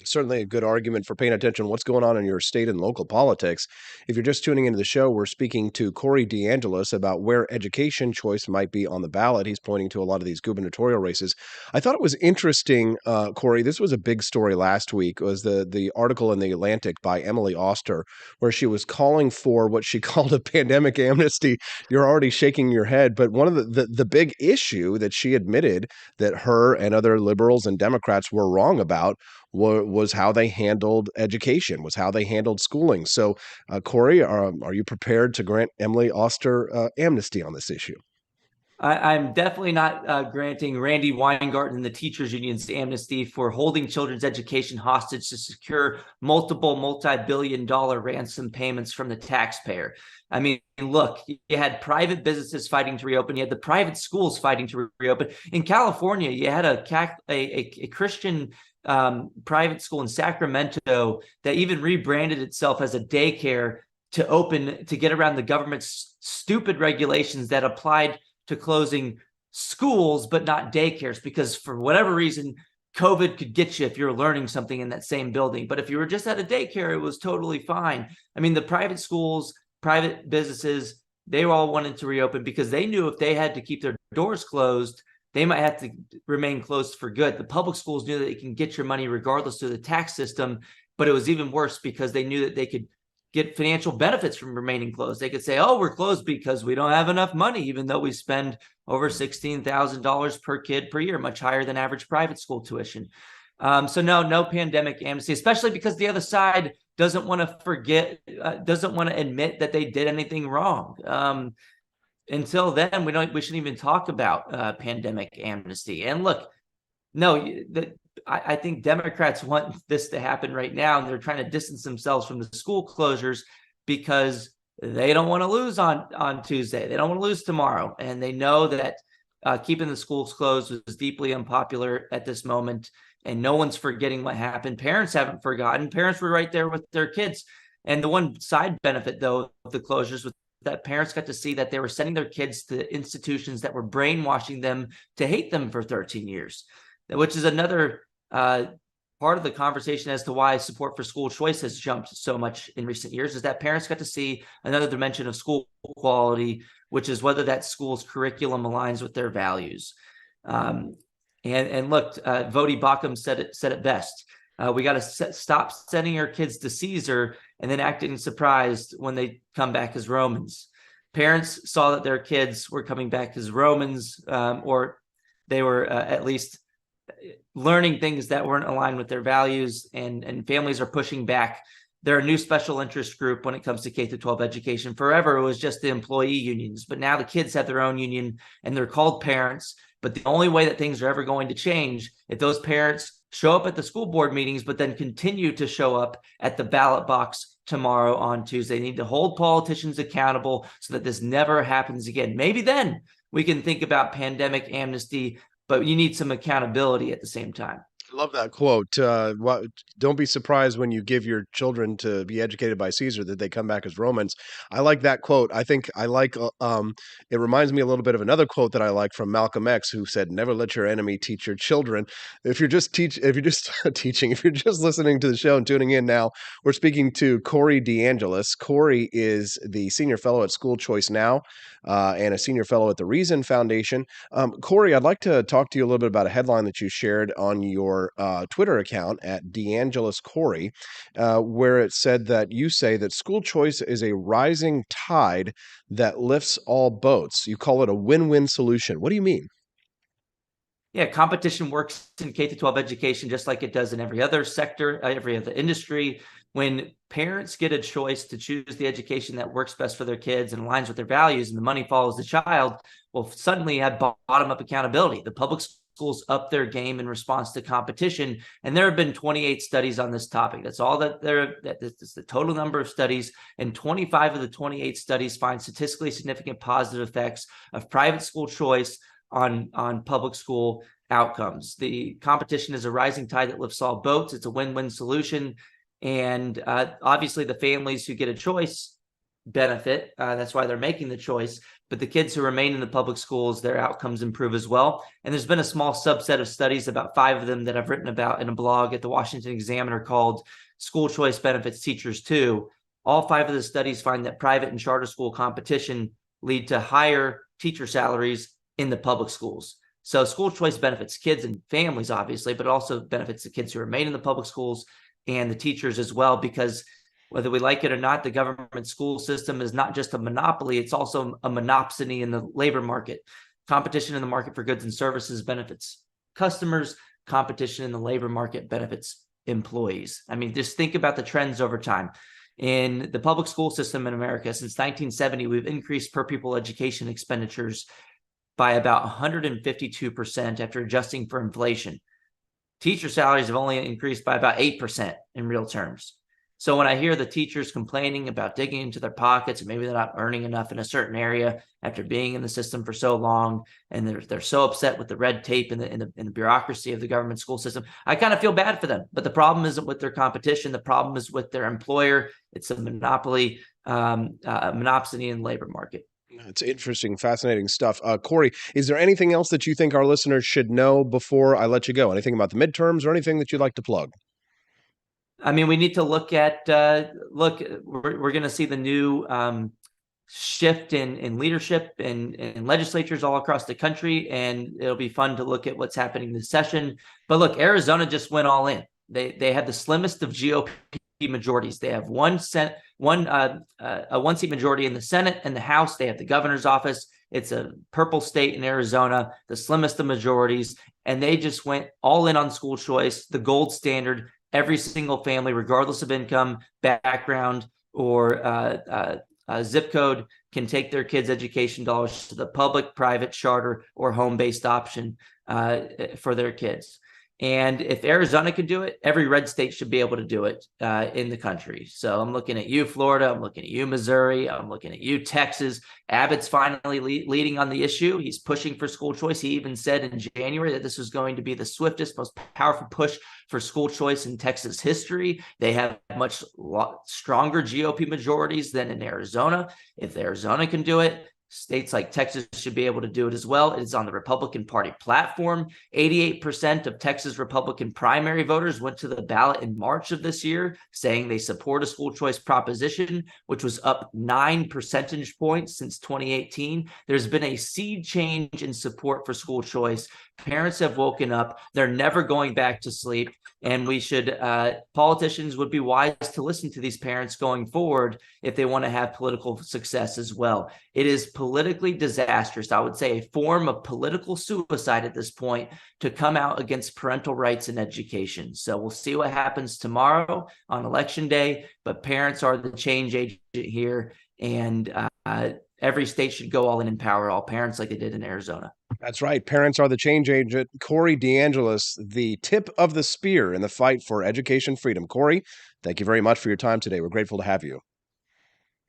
Certainly a good argument for paying attention to what's going on in your state and local politics. If you're just tuning into the show, we're speaking to Corey DeAngeles about where education choice might be on the ballot. He's pointing to a lot of these gubernatorial races. I thought it was interesting, Corey, this was a big story last week, was the article in The Atlantic by Emily Oster, where she was calling for what she called a pandemic amnesty. You're already shaking your head, but one of the big issue that she admitted that her and other liberals and Democrats were wrong about was how they handled education, was how they handled schooling. So, Corey, are you prepared to grant Emily Oster amnesty on this issue? I'm definitely not granting Randy Weingarten and the teachers unions amnesty for holding children's education hostage to secure multiple multi-billion-dollar ransom payments from the taxpayer. I mean, look, you had private businesses fighting to reopen. You had the private schools fighting to reopen. In California, you had a Christian private school in Sacramento that even rebranded itself as a daycare to open, to get around the government's stupid regulations that applied to closing schools but not daycares, because for whatever reason COVID could get you if you're learning something in that same building. But if you were just at a daycare, it was totally fine. I mean, the private schools, private businesses, they all wanted to reopen because they knew if they had to keep their doors closed, they might have to remain closed for good. The public schools knew that they can get your money regardless of the tax system, but it was even worse because they knew that they could get financial benefits from remaining closed. They could say, oh, we're closed because we don't have enough money, even though we spend over $16,000 per kid per year, much higher than average private school tuition. So no pandemic amnesty, especially because the other side doesn't want to doesn't want to admit that they did anything wrong. Until then, we shouldn't even talk about pandemic amnesty. And look, I think Democrats want this to happen right now, and they're trying to distance themselves from the school closures because they don't want to lose on Tuesday. They don't want to lose tomorrow. And they know that keeping the schools closed was deeply unpopular at this moment. And no one's forgetting what happened. Parents haven't forgotten. Parents were right there with their kids. And the one side benefit, though, of the closures was that parents got to see that they were sending their kids to institutions that were brainwashing them to hate them for 13 years, which is another part of the conversation as to why support for school choice has jumped so much in recent years, is that parents got to see another dimension of school quality, which is whether that school's curriculum aligns with their values. And look, Vodi Bakum said it best. We got to stop sending our kids to Caesar and then acting surprised when they come back as Romans. Parents saw that their kids were coming back as Romans, or they were at least learning things that weren't aligned with their values, and families are pushing back. They're a new special interest group when it comes to K-12 education. Forever, it was just the employee unions, but now the kids have their own union and they're called parents. But the only way that things are ever going to change, if those parents show up at the school board meetings, but then continue to show up at the ballot box tomorrow on Tuesday. They need to hold politicians accountable so that this never happens again. Maybe then we can think about pandemic amnesty, but you need some accountability at the same time. I love that quote. Don't be surprised when you give your children to be educated by Caesar that they come back as Romans. I like that quote. I think I like, it reminds me a little bit of another quote that I like from Malcolm X, who said, never let your enemy teach your children. If you're just listening to the show and tuning in now, we're speaking to Corey DeAngeles. Corey is the senior fellow at School Choice Now and a senior fellow at the Reason Foundation. Corey, I'd like to talk to you a little bit about a headline that you shared on your Twitter account at DeAngeles Corey, where it said that you say that school choice is a rising tide that lifts all boats. You call it a win-win solution. What do you mean? Yeah, competition works in K-12 education just like it does in every other sector, every other industry. When parents get a choice to choose the education that works best for their kids and aligns with their values, and the money follows the child, well, suddenly you have bottom-up accountability. The public schools up their game in response to competition, and there have been 28 studies on this topic. That's all that's the total number of studies, and 25 of the 28 studies find statistically significant positive effects of private school choice on public school outcomes. The competition is a rising tide that lifts all boats. It's a win-win solution, and obviously the families who get a choice benefit. That's why they're making the choice. But the kids who remain in the public schools, their outcomes improve as well. And there's been a small subset of studies, about 5 of them, that I've written about in a blog at the Washington Examiner called School Choice Benefits Teachers Too. All 5 of the studies find that private and charter school competition lead to higher teacher salaries in the public schools. So school choice benefits kids and families, obviously, but it also benefits the kids who remain in the public schools and the teachers as well, because whether we like it or not, the government school system is not just a monopoly, it's also a monopsony in the labor market. Competition in the market for goods and services benefits customers. Competition in the labor market benefits employees. I mean, just think about the trends over time. In the public school system in America, since 1970, we've increased per pupil education expenditures by about 152% after adjusting for inflation. Teacher salaries have only increased by about 8% in real terms. So when I hear the teachers complaining about digging into their pockets, and maybe they're not earning enough in a certain area after being in the system for so long, and they're so upset with the red tape and the bureaucracy of the government school system, I kind of feel bad for them. But the problem isn't with their competition. The problem is with their employer. It's a monopoly, monopsony in the labor market. It's interesting, fascinating stuff. Corey, is there anything else that you think our listeners should know before I let you go? Anything about the midterms or anything that you'd like to plug? I mean, we need to look at, we're going to see the new shift in leadership in legislatures all across the country, and it'll be fun to look at what's happening this session. But look, Arizona just went all in. They had the slimmest of GOP majorities. They have a one-seat majority in the Senate and the House. They have the governor's office. It's a purple state in Arizona, the slimmest of majorities, and they just went all in on school choice, the gold standard. Every single family, regardless of income, background, or zip code, can take their kids' education dollars to the public, private, charter, or home-based option for their kids. And if Arizona can do it, every red state should be able to do it in the country. So I'm looking at you, Florida. I'm looking at you, Missouri. I'm looking at you, Texas. Abbott's finally leading on the issue. He's pushing for school choice. He even said in January that this was going to be the swiftest, most powerful push for school choice in Texas history. They have much stronger GOP majorities than in Arizona. If Arizona can do it, states like Texas should be able to do it as well. It is on the Republican Party platform. 88% of Texas Republican primary voters went to the ballot in March of this year, saying they support a school choice proposition, which was up 9 percentage points since 2018. There's been a sea change in support for school choice. Parents have woken up. They're never going back to sleep. And we should, politicians would be wise to listen to these parents going forward if they want to have political success as well. It is politically disastrous. I would say a form of political suicide at this point to come out against parental rights in education. So we'll see what happens tomorrow on Election Day, but parents are the change agent here. And every state should go all in and empower all parents like they did in Arizona. That's right. Parents are the change agent. Corey DeAngeles, the tip of the spear in the fight for education freedom. Corey, thank you very much for your time today. We're grateful to have you.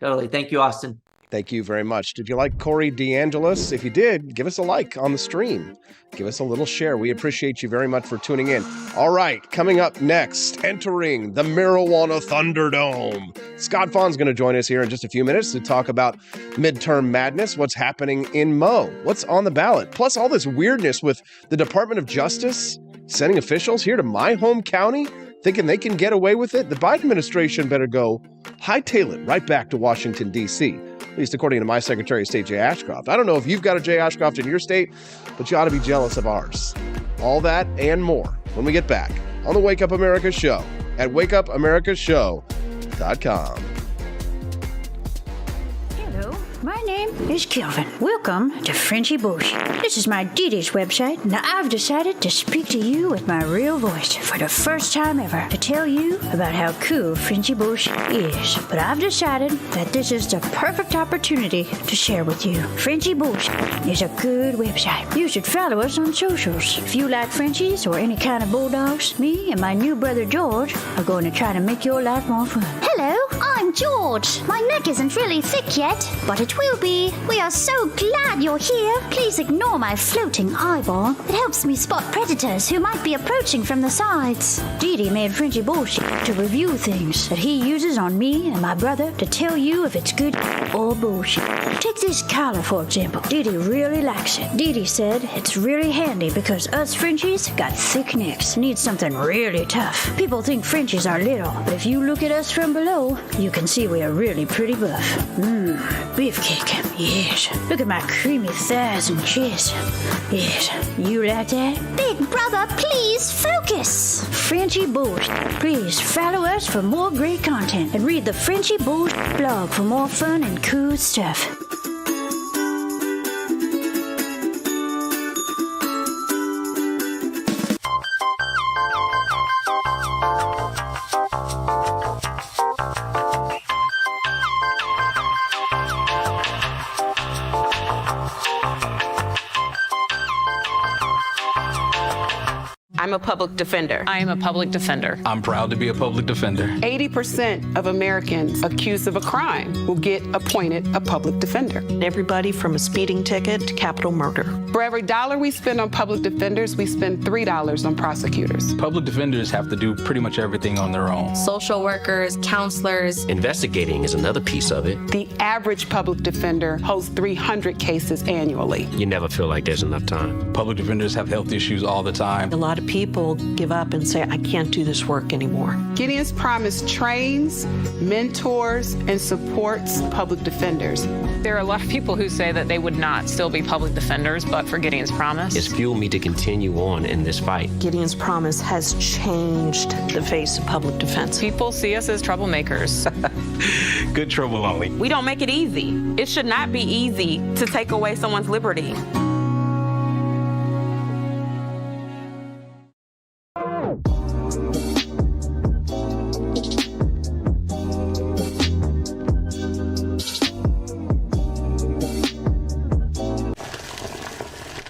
Totally. Thank you, Austin. Thank you very much. Did you like Corey DeAngeles? If you did, give us a like on the stream. Give us a little share. We appreciate you very much for tuning in. All right, coming up next, entering the Marijuana Thunderdome. Scott Faughn's going to join us here in just a few minutes to talk about Midterm Madness, what's happening in Mo, what's on the ballot, plus all this weirdness with the Department of Justice sending officials here to my home county, thinking they can get away with it. The Biden administration better go hightail it right back to Washington, D.C., at least according to my Secretary of State, Jay Ashcroft. I don't know if you've got a Jay Ashcroft in your state, but you ought to be jealous of ours. All that and more when we get back on the Wake Up America Show at wakeupAmericaShow.com. My name is Kelvin. Welcome to Frenchy Bush. This is my Didi's website. Now I've decided to speak to you with my real voice for the first time ever to tell you about how cool Frenchy Bush is. But I've decided that this is the perfect opportunity to share with you. Frenchy Bush is a good website. You should follow us on socials. If you like Frenchies or any kind of bulldogs, me and my new brother George are going to try to make your life more fun. Hello, I'm George. My neck isn't really thick yet, but it will be. We are so glad you're here. Please ignore my floating eyeball. It helps me spot predators who might be approaching from the sides. Didi made Frenchy bullshit to review things that he uses on me and my brother to tell you if it's good or bullshit. Take this collar, for example. Didi really likes it. Didi said it's really handy because us Frenchies got thick necks. Need something really tough. People think Frenchies are little, but if you look at us from below, you can see we are really pretty buff. Beefcake. Yes. Look at my creamy thighs and chest. Yes. You like that? Big brother, please focus. Frenchy Bush. Please follow us for more great content and read the Frenchy Bush blog for more fun and cool stuff. I'm a public defender. I am a public defender. I'm proud to be a public defender. 80% of Americans accused of a crime will get appointed a public defender. Everybody from a speeding ticket to capital murder. For every dollar we spend on public defenders, we spend $3 on prosecutors. Public defenders have to do pretty much everything on their own. Social workers, counselors. Investigating is another piece of it. The average public defender holds 300 cases annually. You never feel like there's enough time. Public defenders have health issues all the time. A lot of people people give up and say, I can't do this work anymore. Gideon's Promise trains, mentors, and supports public defenders. There are a lot of people who say that they would not still be public defenders, but for Gideon's Promise. It's fueled me to continue on in this fight. Gideon's Promise has changed the face of public defense. People see us as troublemakers. Good trouble only. We don't make it easy. It should not be easy to take away someone's liberty.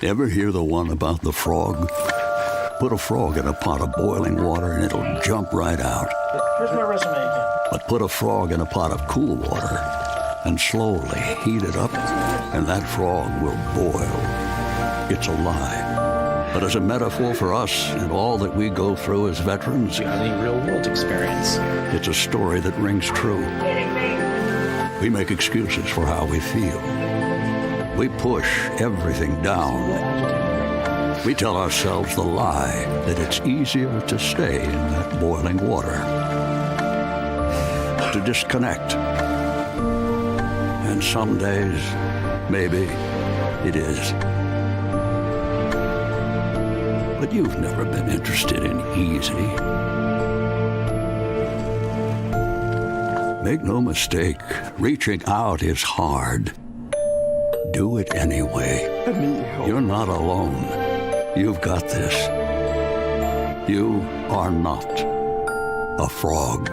Ever hear the one about the frog? Put a frog in a pot of boiling water and it'll jump right out. Here's my resume again. But put a frog in a pot of cool water and slowly heat it up, and that frog will boil. It's a lie. But as a metaphor for us and all that we go through as veterans, Do you have any real-world experience? it's a story that rings true. We make excuses for how we feel. We push everything down. We tell ourselves the lie that it's easier to stay in that boiling water, to disconnect. And some days, maybe it is. But you've never been interested in easy. Make no mistake, reaching out is hard. Do it anyway. I need help. You're not alone. You've got this. You are not a frog.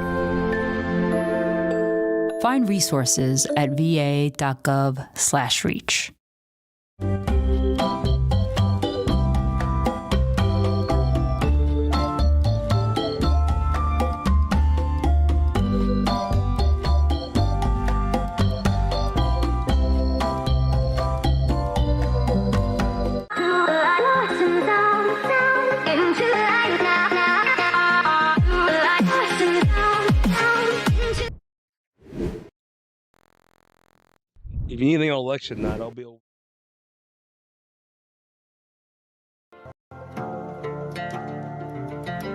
Find resources at va.gov/reach. If you need anything on election night, I'll be over.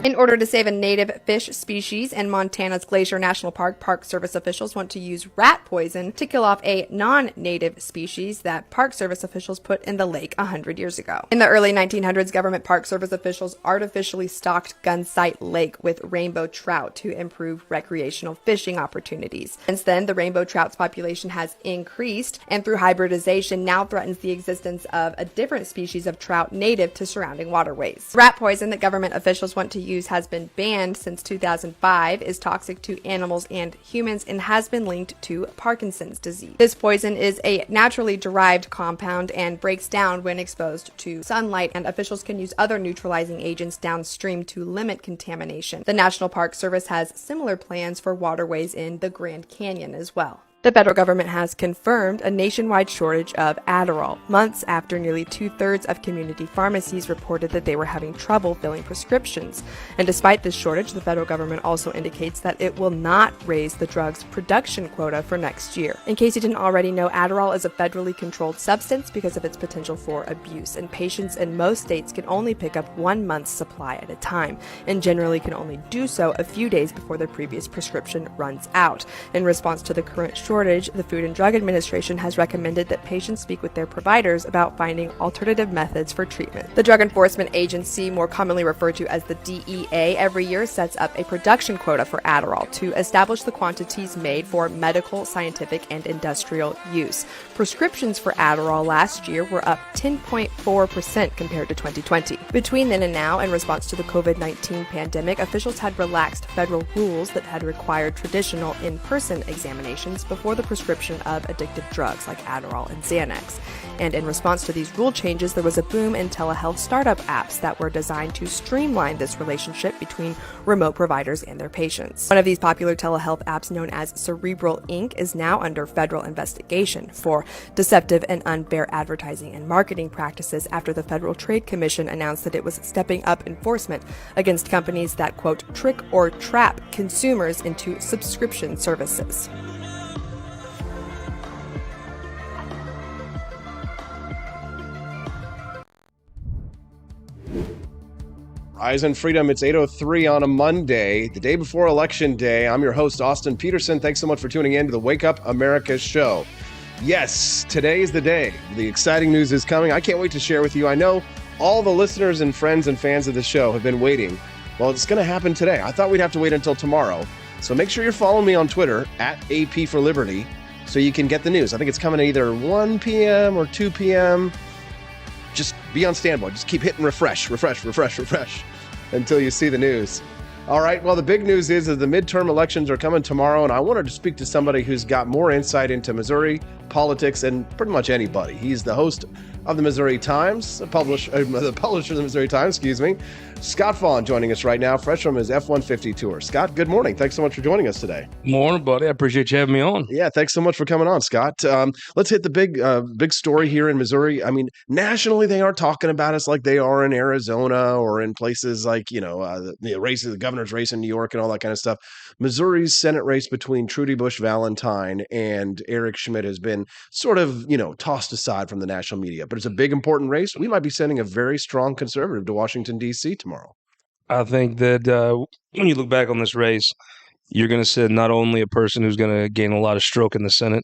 In order to save a native fish species in Montana's Glacier National Park, Park Service officials want to use rat poison to kill off a non-native species that Park Service officials put in the lake 100 years ago. In the early 1900s, government Park Service officials artificially stocked Gunsight Lake with rainbow trout to improve recreational fishing opportunities. Since then, the rainbow trout's population has increased, and through hybridization now threatens the existence of a different species of trout native to surrounding waterways. Rat poison that government officials want to use has been banned since 2005, is toxic to animals and humans, and has been linked to Parkinson's disease. This poison is a naturally derived compound and breaks down when exposed to sunlight, and officials can use other neutralizing agents downstream to limit contamination. The National Park Service has similar plans for waterways in the Grand Canyon as well. The federal government has confirmed a nationwide shortage of Adderall, months after nearly 2/3 of community pharmacies reported that they were having trouble filling prescriptions. And despite this shortage, the federal government also indicates that it will not raise the drug's production quota for next year. In case you didn't already know, Adderall is a federally controlled substance because of its potential for abuse, and patients in most states can only pick up 1 month's supply at a time, and generally can only do so a few days before their previous prescription runs out. In response to the current shortage, the Food and Drug Administration has recommended that patients speak with their providers about finding alternative methods for treatment. The Drug Enforcement Agency, more commonly referred to as the DEA, every year sets up a production quota for Adderall to establish the quantities made for medical, scientific, and industrial use. Prescriptions for Adderall last year were up 10.4% compared to 2020. Between then and now, in response to the COVID-19 pandemic, officials had relaxed federal rules that had required traditional in-person examinations before the prescription of addictive drugs like Adderall and Xanax. And in response to these rule changes, there was a boom in telehealth startup apps that were designed to streamline this relationship between remote providers and their patients. One of these popular telehealth apps, known as Cerebral Inc., is now under federal investigation for deceptive and unfair advertising and marketing practices after the Federal Trade Commission announced that it was stepping up enforcement against companies that, quote, trick or trap consumers into subscription services. Eyes on Freedom. It's 8:03 on a Monday, the day before Election Day. I'm your host, Austin Peterson. Thanks so much for tuning in to the Wake Up America show. Yes, today is the day. The exciting news is coming. I can't wait to share with you. I know all the listeners and friends and fans of the show have been waiting. Well, it's going to happen today. I thought we'd have to wait until tomorrow. So make sure you're following me on Twitter at AP for Liberty so you can get the news. I think it's coming at either 1 p.m. or 2 p.m. Just be on standby. Just keep hitting refresh until you see the news. All right. Well, the big news is that the midterm elections are coming tomorrow, and I wanted to speak to somebody who's got more insight into Missouri politics and pretty much anybody. He's the host of the Missouri Times, the publisher of the Missouri Times, Scott Faughn joining us right now, fresh from his F-150 tour. Scott, good morning. Thanks so much for joining us today. Morning, buddy. I appreciate you having me on. Yeah, thanks so much for coming on, Scott. Let's hit the big story here in Missouri. I mean, nationally, they aren't talking about us like they are in Arizona or in places like, the races, the governor's race in New York and all that kind of stuff. Missouri's Senate race between Trudy Busch Valentine and Eric Schmidt has been sort of, tossed aside from the national media. But it's a big, important race. We might be sending a very strong conservative to Washington, D.C. tomorrow. I think that when you look back on this race, you're going to send not only a person who's going to gain a lot of stroke in the Senate,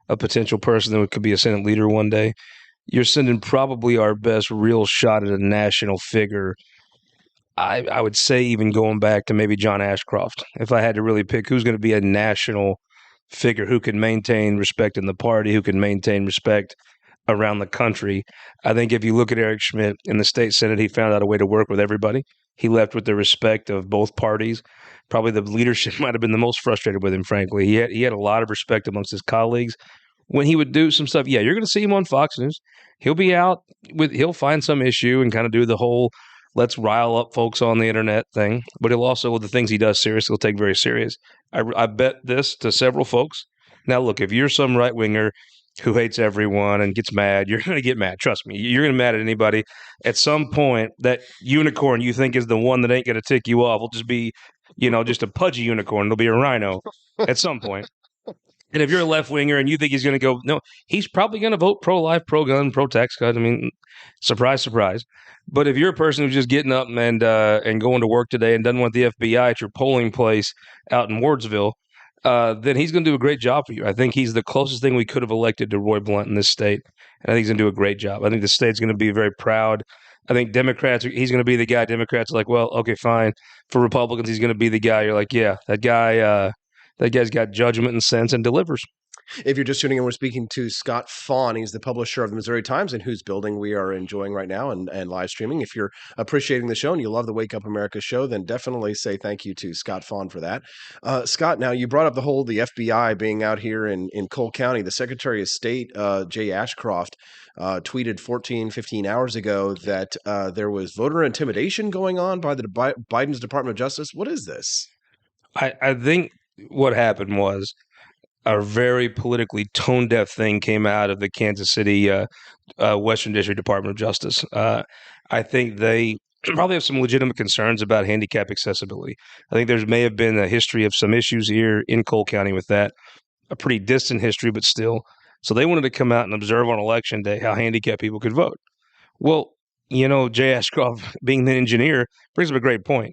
a potential person that could be a Senate leader one day, you're sending probably our best real shot at a national figure. I would say even going back to maybe John Ashcroft. If I had to really pick who's going to be a national figure who can maintain respect in the party, who can maintain respect around the country. I think if you look at Eric Schmidt in the state Senate, he found out a way to work with everybody. He left with the respect of both parties. Probably the leadership might have been the most frustrated with him, frankly. He had a lot of respect amongst his colleagues. When he would do some stuff, yeah, you're going to see him on Fox News. He'll be out he'll find some issue and kind of do the whole let's rile up folks on the internet thing. But he'll also, with the things he does seriously, he'll take very serious. I bet this to several folks. Now, look, if you're some right-winger who hates everyone and gets mad, you're going to get mad. Trust me. You're going to be mad at anybody. At some point, that unicorn you think is the one that ain't going to tick you off will just be, just a pudgy unicorn. It'll be a rhino at some point. And if you're a left-winger and you think he's going to go, no, he's probably going to vote pro-life, pro-gun, pro-tax cut. I mean, surprise, surprise. But if you're a person who's just getting up and going to work today and doesn't want the FBI at your polling place out in Wardsville, then he's going to do a great job for you. I think he's the closest thing we could have elected to Roy Blunt in this state. And I think he's going to do a great job. I think the state's going to be very proud. I think Democrats, he's going to be the guy. Democrats are like, well, okay, fine. For Republicans, he's going to be the guy. You're like, yeah, that guy's got judgment and sense and delivers. If you're just tuning in, we're speaking to Scott Faughn. He's the publisher of the Missouri Times, in whose building we are enjoying right now and live streaming. If you're appreciating the show and you love the Wake Up America show, then definitely say thank you to Scott Faughn for that. Scott, now you brought up the FBI being out here in Cole County. The Secretary of State, Jay Ashcroft, tweeted 15 hours ago that there was voter intimidation going on by the Biden's Department of Justice. What is this? I think what happened was a very politically tone-deaf thing came out of the Kansas City Western District Department of Justice. I think they probably have some legitimate concerns about handicap accessibility. I think there may have been a history of some issues here in Cole County with that, a pretty distant history, but still. So they wanted to come out and observe on Election Day how handicapped people could vote. Well, Jay Ashcroft, being the engineer, brings up a great point.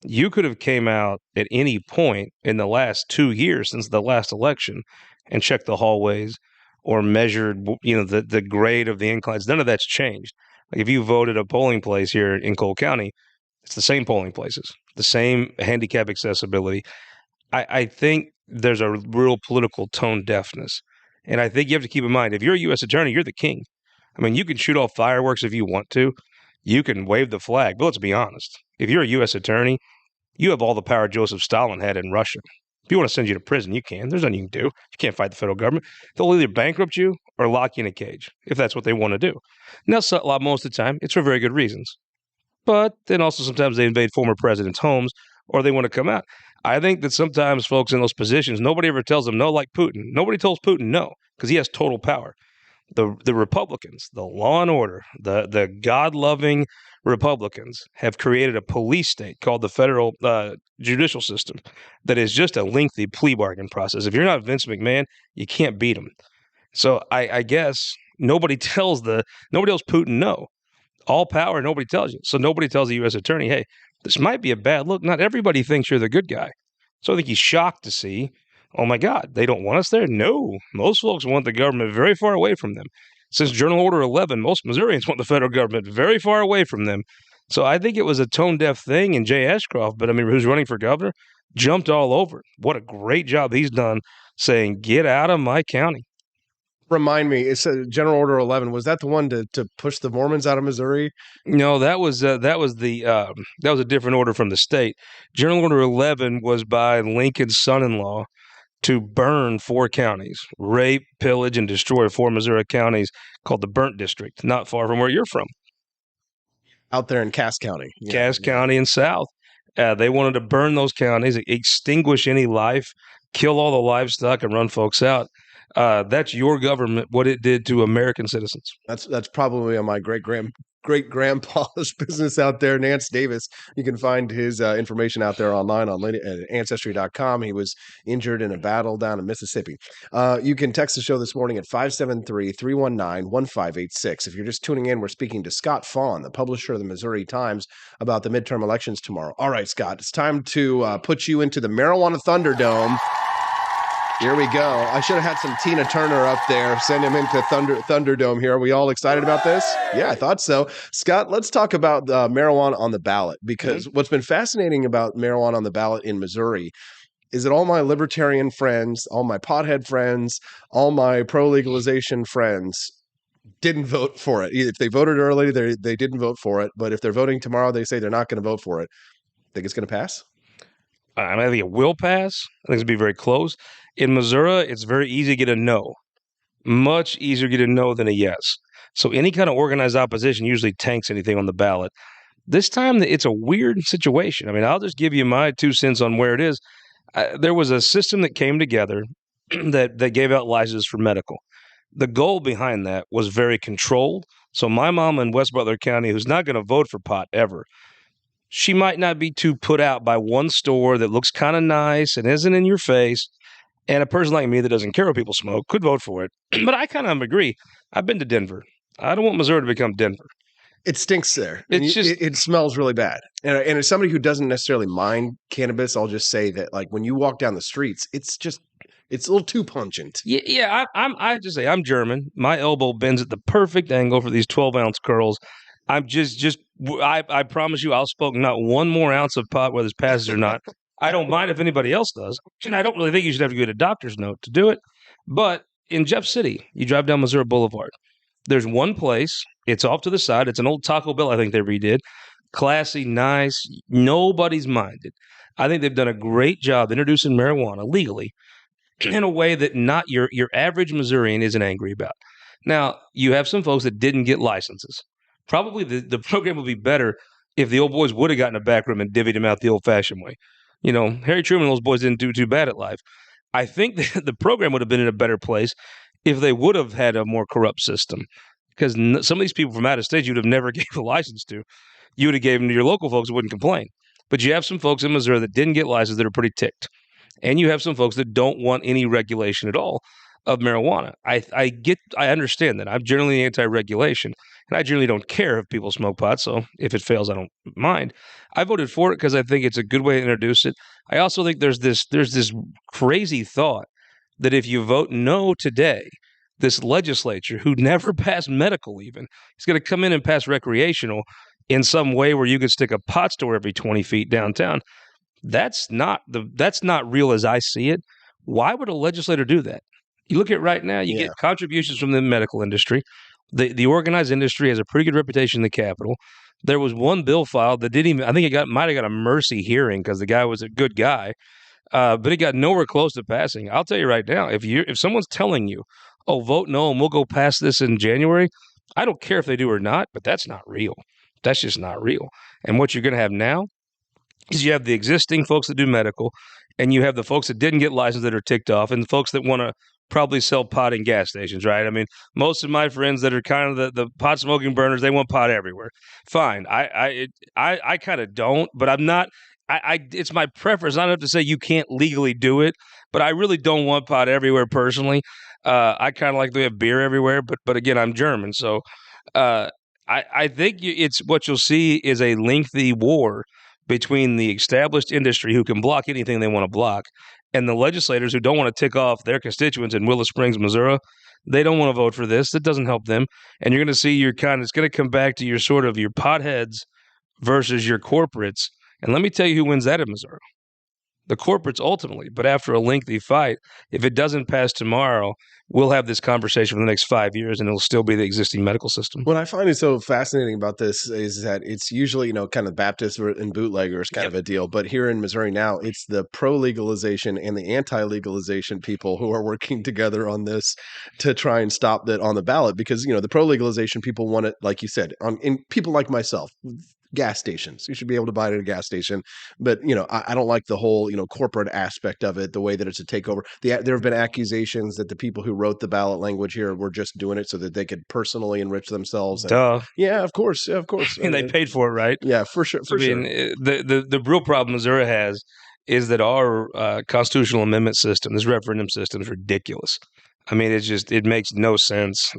You could have came out at any point in the last 2 years since the last election and checked the hallways or measured, the grade of the inclines. None of that's changed. Like if you voted a polling place here in Cole County, it's the same polling places, the same handicap accessibility. I think there's a real political tone deafness. And I think you have to keep in mind, if you're a U.S. attorney, you're the king. I mean, you can shoot off fireworks if you want to. You can wave the flag. But let's be honest. If you're a U.S. attorney, you have all the power Joseph Stalin had in Russia. If you want to send you to prison, you can. There's nothing you can do. You can't fight the federal government. They'll either bankrupt you or lock you in a cage, if that's what they want to do. Now, most of the time, it's for very good reasons. But then also sometimes they invade former presidents' homes or they want to come out. I think that sometimes folks in those positions, nobody ever tells them no like Putin. Nobody tells Putin no because he has total power. The Republicans, the law and order, the God-loving Republicans have created a police state called the federal judicial system that is just a lengthy plea bargain process. If you're not Vince McMahon, you can't beat him. So I guess nobody tells Putin no. all power, nobody tells you. So nobody tells the U.S. attorney, hey, this might be a bad look. Not everybody thinks you're the good guy. So I think he's shocked to see, oh my God, they don't want us there? No. Most folks want the government very far away from them. Since General Order 11, most Missourians want the federal government very far away from them. So I think it was a tone-deaf thing, and Jay Ashcroft, but I mean, who's running for governor, jumped all over it. What a great job he's done saying, get out of my county. Remind me, it's General Order 11. Was that the one to push the Mormons out of Missouri? No, that was a different order from the state. General Order 11 was by Lincoln's son-in-law to burn 4 counties, rape, pillage, and destroy 4 Missouri counties called the Burnt District, not far from where you're from. Out there in Cass County. Cass County and south. They wanted to burn those counties, extinguish any life, kill all the livestock, and run folks out. That's your government, what it did to American citizens. That's probably on my great-grandpa's business out there, Nance Davis. You can find his information out there online on Ancestry.com. He was injured in a battle down in Mississippi. You can text the show this morning at 573-319-1586. If you're just tuning in, we're speaking to Scott Faughn, the publisher of the Missouri Times, about the midterm elections tomorrow. All right, Scott, it's time to put you into the Marijuana Thunderdome. Here we go. I should have had some Tina Turner up there. Send him into Thunderdome here. Are we all excited about this? Yeah, I thought so. Scott, let's talk about marijuana on the ballot, because what's been fascinating about marijuana on the ballot in Missouri is that all my libertarian friends, all my pothead friends, all my pro-legalization friends didn't vote for it. If they voted early, they didn't vote for it. But if they're voting tomorrow, they say they're not going to vote for it. Think it's going to pass? I think it will pass. I think it's going to be very close. In Missouri, it's very easy to get a no. Much easier to get a no than a yes. So any kind of organized opposition usually tanks anything on the ballot. This time, it's a weird situation. I mean, I'll just give you my 2 cents on where it is. There was a system that came together that gave out licenses for medical. The goal behind that was very controlled. So my mom in West Butler County, who's not going to vote for pot ever, she might not be too put out by one store that looks kind of nice and isn't in your face. And a person like me that doesn't care what people smoke could vote for it. But I kind of agree. I've been to Denver. I don't want Missouri to become Denver. It stinks there. It smells really bad. And as somebody who doesn't necessarily mind cannabis, I'll just say that, like, when you walk down the streets, it's a little too pungent. Yeah. I just say I'm German. My elbow bends at the perfect angle for these 12-ounce curls. I'm I promise you, I'll smoke not one more ounce of pot, whether it passes or not. I don't mind if anybody else does. And I don't really think you should have to get a doctor's note to do it. But in Jeff City, you drive down Missouri Boulevard. There's one place. It's off to the side. It's an old Taco Bell I think they redid. Classy, nice. Nobody's minded. I think they've done a great job introducing marijuana legally in a way that not your average Missourian isn't angry about. Now, you have some folks that didn't get licenses. Probably the program would be better if the old boys would have gotten a back room and divvied them out the old-fashioned way. You know, Harry Truman and those boys didn't do too bad at life. I think that the program would have been in a better place if they would have had a more corrupt system. Because some of these people from out of state you would have never gave a license to. You would have gave them to your local folks who wouldn't complain. But you have some folks in Missouri that didn't get licenses that are pretty ticked. And you have some folks that don't want any regulation at all of marijuana. I understand that. I'm generally anti-regulation. And I generally don't care if people smoke pot, so if it fails, I don't mind. I voted for it because I think it's a good way to introduce it. I also think there's this crazy thought that if you vote no today, this legislature, who never passed medical even, is going to come in and pass recreational in some way where you could stick a pot store every 20 feet downtown. That's not real as I see it. Why would a legislator do that? You look at right now, you get contributions from the medical industry. The organized industry has a pretty good reputation in the Capitol. There was one bill filed that didn't even, I think might have got a mercy hearing because the guy was a good guy, but it got nowhere close to passing. I'll tell you right now, if someone's telling you, oh, vote no and we'll go pass this in January, I don't care if they do or not, but that's not real. That's just not real. And what you're going to have now is you have the existing folks that do medical, and you have the folks that didn't get licensed that are ticked off, and the folks that want to probably sell pot in gas stations, right? I mean, most of my friends that are kind of the pot smoking burners, they want pot everywhere. Fine. I kind of don't, but I'm not. It's my preference. I don't have to say you can't legally do it, but I really don't want pot everywhere personally. I kind of like to have beer everywhere, but again, I'm German, so I think it's what you'll see is a lengthy war between the established industry who can block anything they want to block and the legislators who don't want to tick off their constituents in Willow Springs, Missouri. They don't want to vote for this. It doesn't help them. And you're going to see it's going to come back to your potheads versus your corporates. And let me tell you who wins that in Missouri. The corporates ultimately, but after a lengthy fight, if it doesn't pass tomorrow, we'll have this conversation for the next 5 years and it'll still be the existing medical system. What I find is so fascinating about this is that it's usually, kind of Baptist and bootleggers kind of a deal. But here in Missouri now, it's the pro-legalization and the anti-legalization people who are working together on this to try and stop that on the ballot because, the pro-legalization people want it, like you said, in people like myself. Gas stations. You should be able to buy it at a gas station. But, I don't like the whole, corporate aspect of it, the way that it's a takeover. There have been accusations that the people who wrote the ballot language here were just doing it so that they could personally enrich themselves. Duh. Yeah, of course. Yeah, of course. And they paid for it, right? Yeah, for sure. The real problem Missouri has is that our constitutional amendment system, this referendum system, is ridiculous. I mean, it makes no sense.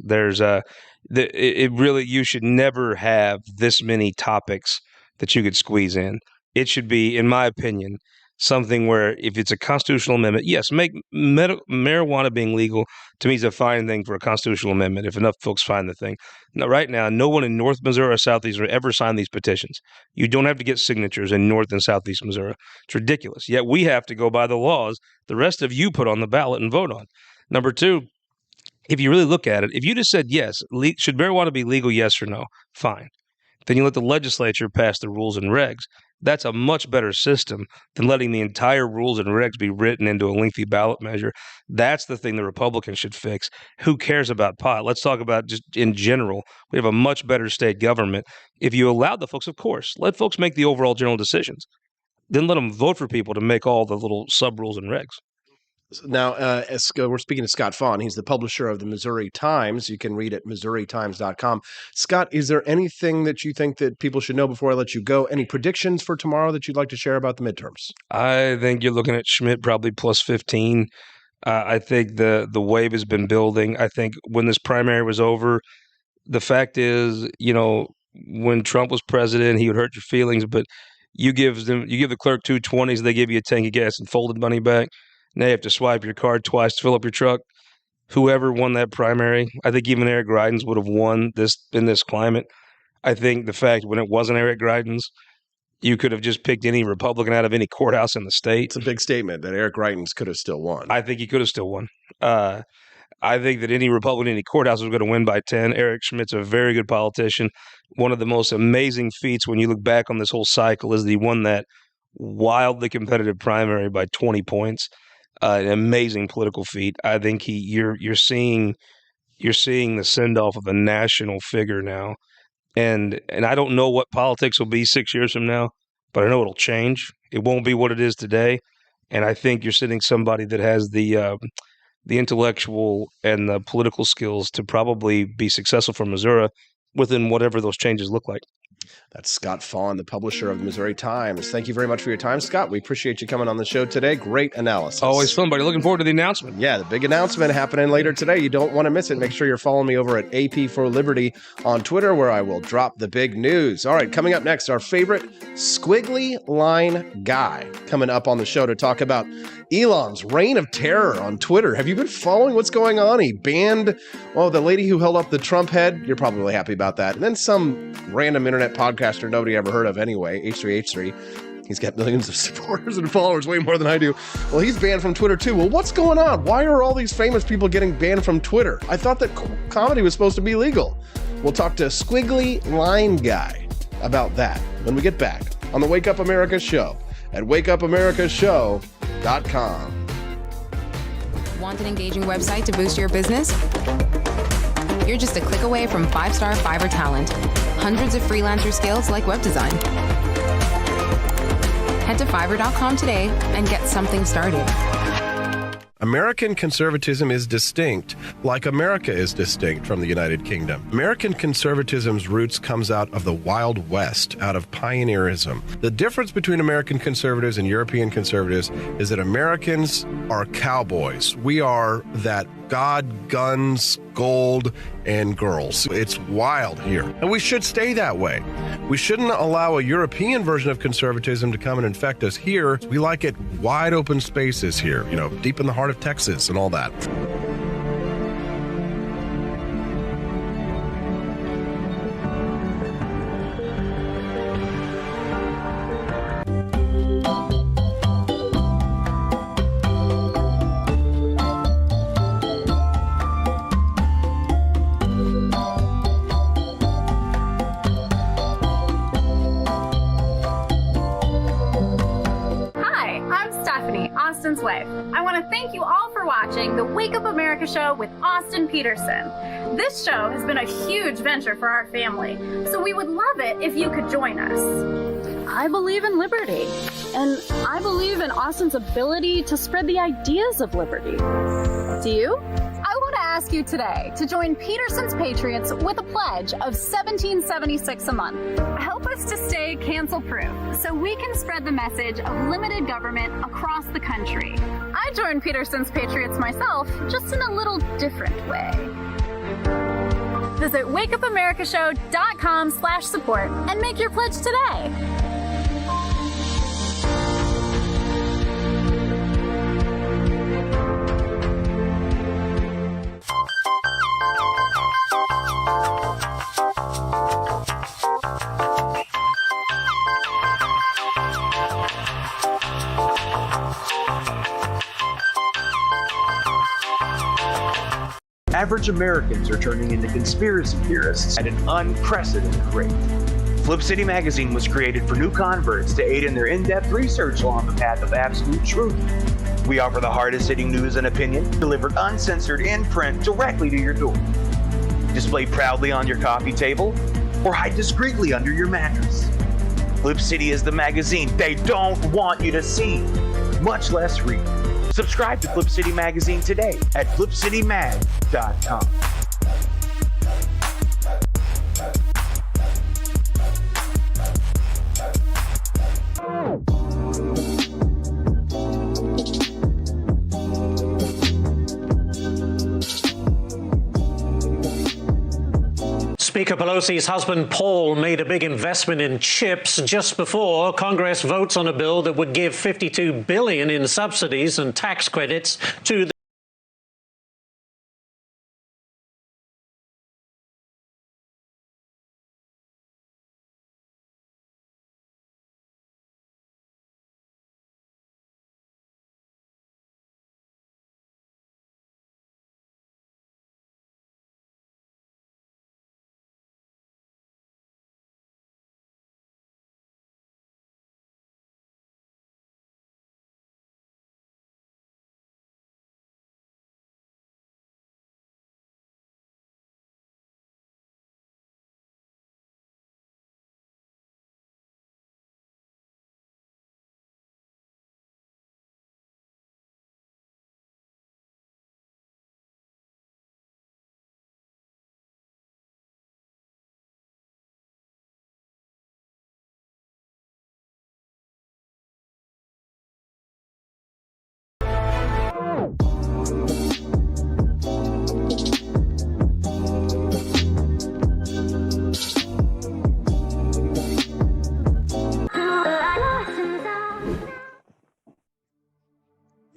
You should never have this many topics that you could squeeze in. It should be, in my opinion, something where if it's a constitutional amendment, yes, make marijuana being legal to me is a fine thing for a constitutional amendment if enough folks find the thing. Now, right now, no one in North Missouri or Southeast Missouri ever signed these petitions. You don't have to get signatures in North and Southeast Missouri. It's ridiculous. Yet we have to go by the laws the rest of you put on the ballot and vote on. Number two, if you really look at it, if you just said yes, should marijuana be legal, yes or no, fine. Then you let the legislature pass the rules and regs. That's a much better system than letting the entire rules and regs be written into a lengthy ballot measure. That's the thing the Republicans should fix. Who cares about pot? Let's talk about just in general. We have a much better state government. If you allowed the folks, of course, let folks make the overall general decisions. Then let them vote for people to make all the little sub rules and regs. Now, we're speaking to Scott Faughn. He's the publisher of the Missouri Times. You can read at MissouriTimes.com. Scott, is there anything that you think that people should know before I let you go? Any predictions for tomorrow that you'd like to share about the midterms? I think you're looking at Schmidt probably plus 15. I think the wave has been building. I think when this primary was over, the fact is, when Trump was president, he would hurt your feelings, but you give the clerk 2 20s, they give you a tank of gas and folded money back. Now you have to swipe your card twice to fill up your truck. Whoever won that primary, I think even Eric Greitens would have won this in this climate. I think the fact when it wasn't Eric Greitens, you could have just picked any Republican out of any courthouse in the state. It's a big statement that Eric Greitens could have still won. I think he could have still won. I think that any Republican in any courthouse was going to win by 10. Eric Schmidt's a very good politician. One of the most amazing feats when you look back on this whole cycle is that he won that wildly competitive primary by 20 points. An amazing political feat. I think you're seeing the send off of a national figure now, and I don't know what politics will be 6 years from now, but I know it'll change. It won't be what it is today, and I think you're sitting somebody that has the intellectual and the political skills to probably be successful for Missouri within whatever those changes look like. That's Scott Faughn, the publisher of the Missouri Times. Thank you very much for your time, Scott. We appreciate you coming on the show today. Great analysis. Always fun, buddy. Looking forward to the announcement. Yeah, the big announcement happening later today. You don't want to miss it. Make sure you're following me over at AP for Liberty on Twitter, where I will drop the big news. All right, coming up next, our favorite squiggly line guy coming up on the show to talk about Elon's reign of terror on Twitter. Have you been following what's going on? He banned, the lady who held up the Trump head. You're probably really happy about that. And then some random internet podcaster nobody ever heard of anyway, H3H3. He's got millions of supporters and followers, way more than I do. Well, he's banned from Twitter too. Well, what's going on? Why are all these famous people getting banned from Twitter? I thought that comedy was supposed to be legal. We'll talk to Squiggly Line Guy about that when we get back on the Wake Up America show at wakeupAmericaShow.com. Want an engaging website to boost your business? You're just a click away from 5-star Fiverr talent. Hundreds of freelancer skills like web design. Head to Fiverr.com today and get something started. American conservatism is distinct, like America is distinct from the United Kingdom. American conservatism's roots comes out of the Wild West, out of pioneerism. The difference between American conservatives and European conservatives is that Americans are cowboys. We are that God, guns, gold, and girls. It's wild here. And we should stay that way. We shouldn't allow a European version of conservatism to come and infect us here. We like it wide open spaces here, deep in the heart of Texas and all that. Austin's wife. I want to thank you all for watching the Wake Up America show with Austin Peterson. This show has been a huge venture for our family, so we would love it if you could join us. I believe in liberty, and I believe in Austin's ability to spread the ideas of liberty. Do you? I want to ask you today to join Peterson's Patriots with a pledge of $17.76 a month. Help us to stay cancel-proof so we can spread the message of limited government across the country. I joined Peterson's Patriots myself, just in a little different way. Visit wakeupAmericaShow.com/support and make your pledge today. Average Americans are turning into conspiracy theorists at an unprecedented rate. Flip City Magazine was created for new converts to aid in their in-depth research along the path of absolute truth. We offer the hardest-hitting news and opinion delivered uncensored in print directly to your door. Display proudly on your coffee table or hide discreetly under your mattress. Flip City is the magazine they don't want you to see, much less read. Subscribe to Flip City Magazine today at flipcitymag.com. Speaker Pelosi's husband, Paul, made a big investment in chips just before Congress votes on a bill that would give $52 billion in subsidies and tax credits to the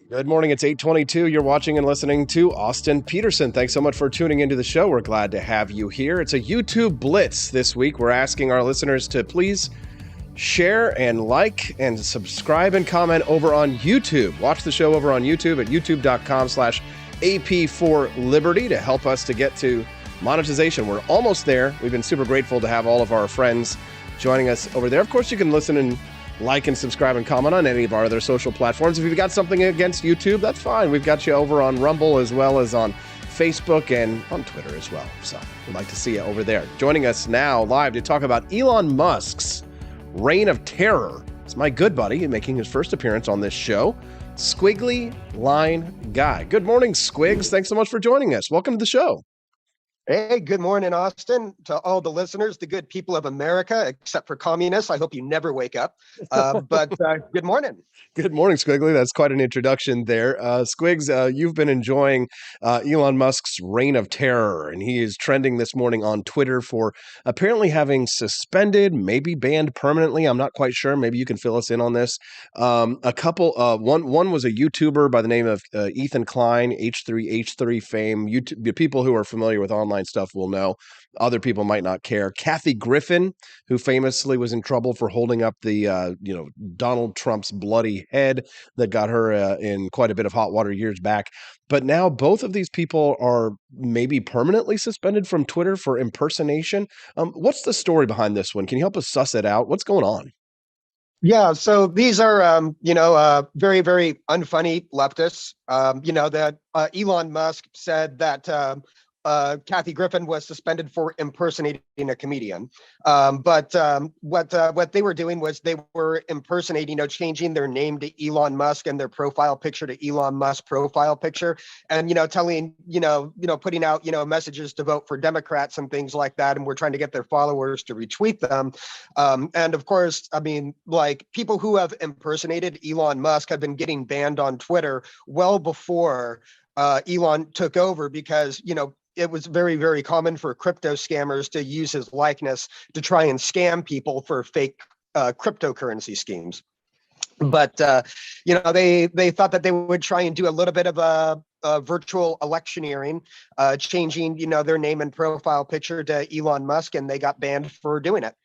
Good morning. It's 8:22. You're watching and listening to Austin Peterson. Thanks so much for tuning into the show. We're glad to have you here. It's a YouTube Blitz this week. We're asking our listeners to please share and like and subscribe and comment over on YouTube. Watch the show over on YouTube at youtube.com/AP4Liberty to help us to get to monetization. We're almost there. We've been super grateful to have all of our friends joining us over there. Of course, you can listen and like and subscribe and comment on any of our other social platforms. If you've got something against YouTube, that's fine. We've got you over on Rumble as well as on Facebook and on Twitter as well. So we'd like to see you over there. Joining us now live to talk about Elon Musk's reign of terror. It's my good buddy making his first appearance on this show, Squiggly Line Guy. Good morning, Squigs. Thanks so much for joining us. Welcome to the show. Hey, good morning, Austin. To all the listeners, the good people of America, except for communists. I hope you never wake up. But good morning. Good morning, Squiggly. That's quite an introduction there. Squigs, you've been enjoying Elon Musk's reign of terror, and he is trending this morning on Twitter for apparently having suspended, maybe banned permanently. I'm not quite sure. Maybe you can fill us in on this. One was a YouTuber by the name of Ethan Klein, H3H3 fame. The people who are familiar with online stuff will know. Other people might not care. Kathy Griffin, who famously was in trouble for holding up the Donald Trump's bloody head that got her in quite a bit of hot water years back. But now both of these people are maybe permanently suspended from Twitter for impersonation. What's the story behind this one? Can you help us suss it out? What's going on? Yeah, so these are, very, very unfunny leftists. That Elon Musk said that Kathy Griffin was suspended for impersonating a comedian. But what they were doing was they were impersonating, changing their name to Elon Musk and their profile picture to Elon Musk profile picture, and telling, putting out, messages to vote for Democrats and things like that. And we're trying to get their followers to retweet them. And of course, I mean, like people who have impersonated Elon Musk have been getting banned on Twitter well before Elon took over, because it was very, very common for crypto scammers to use his likeness to try and scam people for fake cryptocurrency schemes. But they thought that they would try and do a little bit of a virtual electioneering, changing their name and profile picture to Elon Musk, and they got banned for doing it.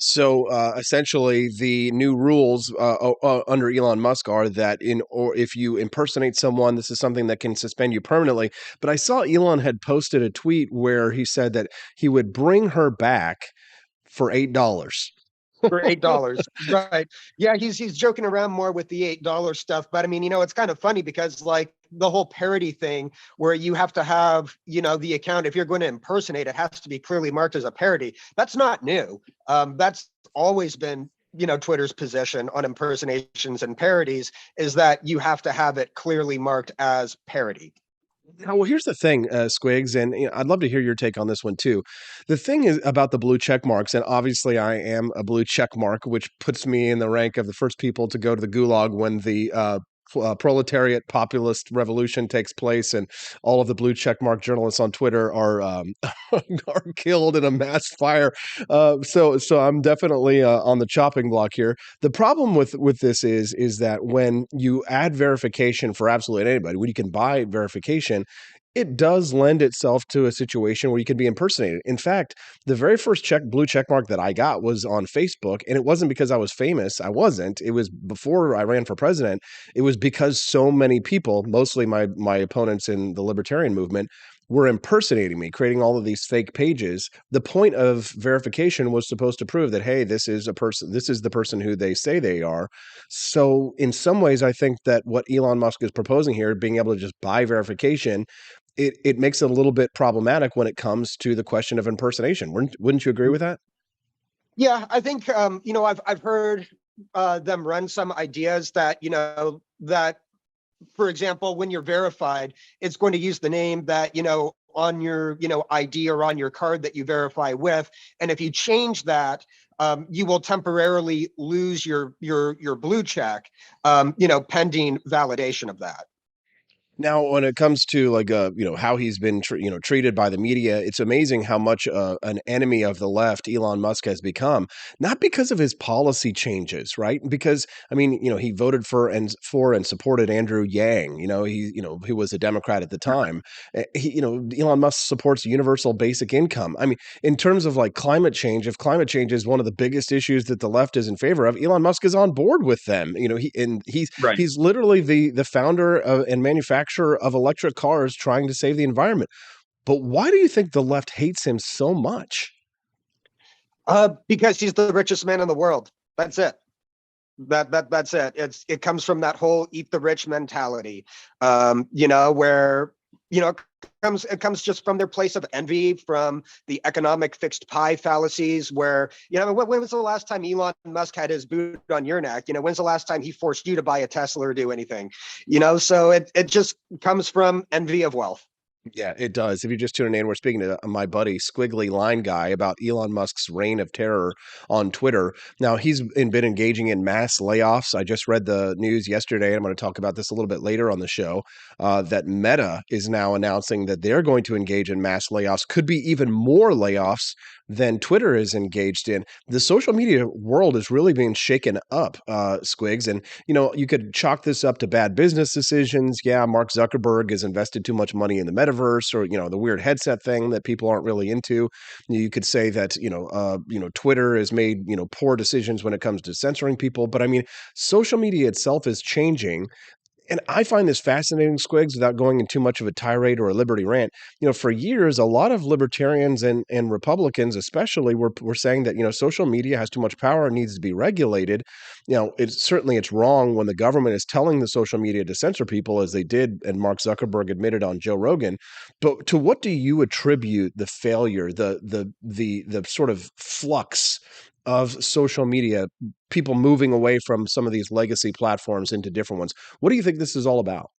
So essentially, the new rules under Elon Musk are that if you impersonate someone, this is something that can suspend you permanently. But I saw Elon had posted a tweet where he said that he would bring her back for $8. For $8, right? Yeah, he's joking around more with the $8 stuff, but I mean, it's kind of funny because like the whole parody thing, where you have to have the account, if you're going to impersonate, it has to be clearly marked as a parody. That's not new. That's always been Twitter's position on impersonations and parodies, is that you have to have it clearly marked as parody. Now, well, here's the thing, Squigs, and I'd love to hear your take on this one too. The thing is about the blue check marks, and obviously I am a blue check mark, which puts me in the rank of the first people to go to the gulag when the proletariat populist revolution takes place, and all of the blue checkmark journalists on Twitter are are killed in a mass fire. So I'm definitely on the chopping block here. The problem with this is that when you add verification for absolutely anybody, when you can buy verification, it does lend itself to a situation where you can be impersonated. In fact, the very first blue checkmark that I got was on Facebook, and it wasn't because I was famous. I wasn't. It was before I ran for president. It was because so many people, mostly my opponents in the libertarian movement, were impersonating me, creating all of these fake pages. The point of verification was supposed to prove that, hey, this is the person who they say they are. So in some ways, I think that what Elon Musk is proposing here, being able to just buy verification, it makes it a little bit problematic when it comes to the question of impersonation. Wouldn't you agree with that? Yeah, I think I've heard them run some ideas that that, for example, when you're verified, it's going to use the name that on your ID or on your card that you verify with, and if you change that, you will temporarily lose your blue check, pending validation of that. Now, when it comes to like how he's been treated by the media, it's amazing how much an enemy of the left Elon Musk has become. Not because of his policy changes, right? Because I mean, he voted for and supported Andrew Yang. He was a Democrat at the time. Elon Musk supports universal basic income. I mean, in terms of like climate change, if climate change is one of the biggest issues that the left is in favor of, Elon Musk is on board with them. He's literally the founder and manufacturer of electric cars trying to save the environment. But why do you think the left hates him so much? Because he's the richest man in the world. That's it. That's it. It comes from that whole eat the rich mentality, where it comes just from their place of envy, from the economic fixed pie fallacies, where when was the last time Elon Musk had his boot on your neck? When's the last time he forced you to buy a Tesla or do anything? So it just comes from envy of wealth. Yeah, it does. If you're just tuning in, we're speaking to my buddy Squiggly Line Guy about Elon Musk's reign of terror on Twitter. Now, he's been engaging in mass layoffs. I just read the news yesterday, and I'm going to talk about this a little bit later on the show, that Meta is now announcing that they're going to engage in mass layoffs, could be even more layoffs than Twitter is engaged in. The social media world is really being shaken up, Squigs. And, you could chalk this up to bad business decisions. Yeah, Mark Zuckerberg has invested too much money in the metaverse, or, the weird headset thing that people aren't really into. You could say that, Twitter has made, poor decisions when it comes to censoring people. But I mean, social media itself is changing. And I find this fascinating, Squigs, without going into too much of a tirade or a liberty rant. For years, a lot of libertarians and Republicans especially were saying that, social media has too much power and needs to be regulated. It's wrong when the government is telling the social media to censor people, as they did, and Mark Zuckerberg admitted on Joe Rogan. But to what do you attribute the failure, the sort of flux of social media, people moving away from some of these legacy platforms into different ones? What do you think this is all about?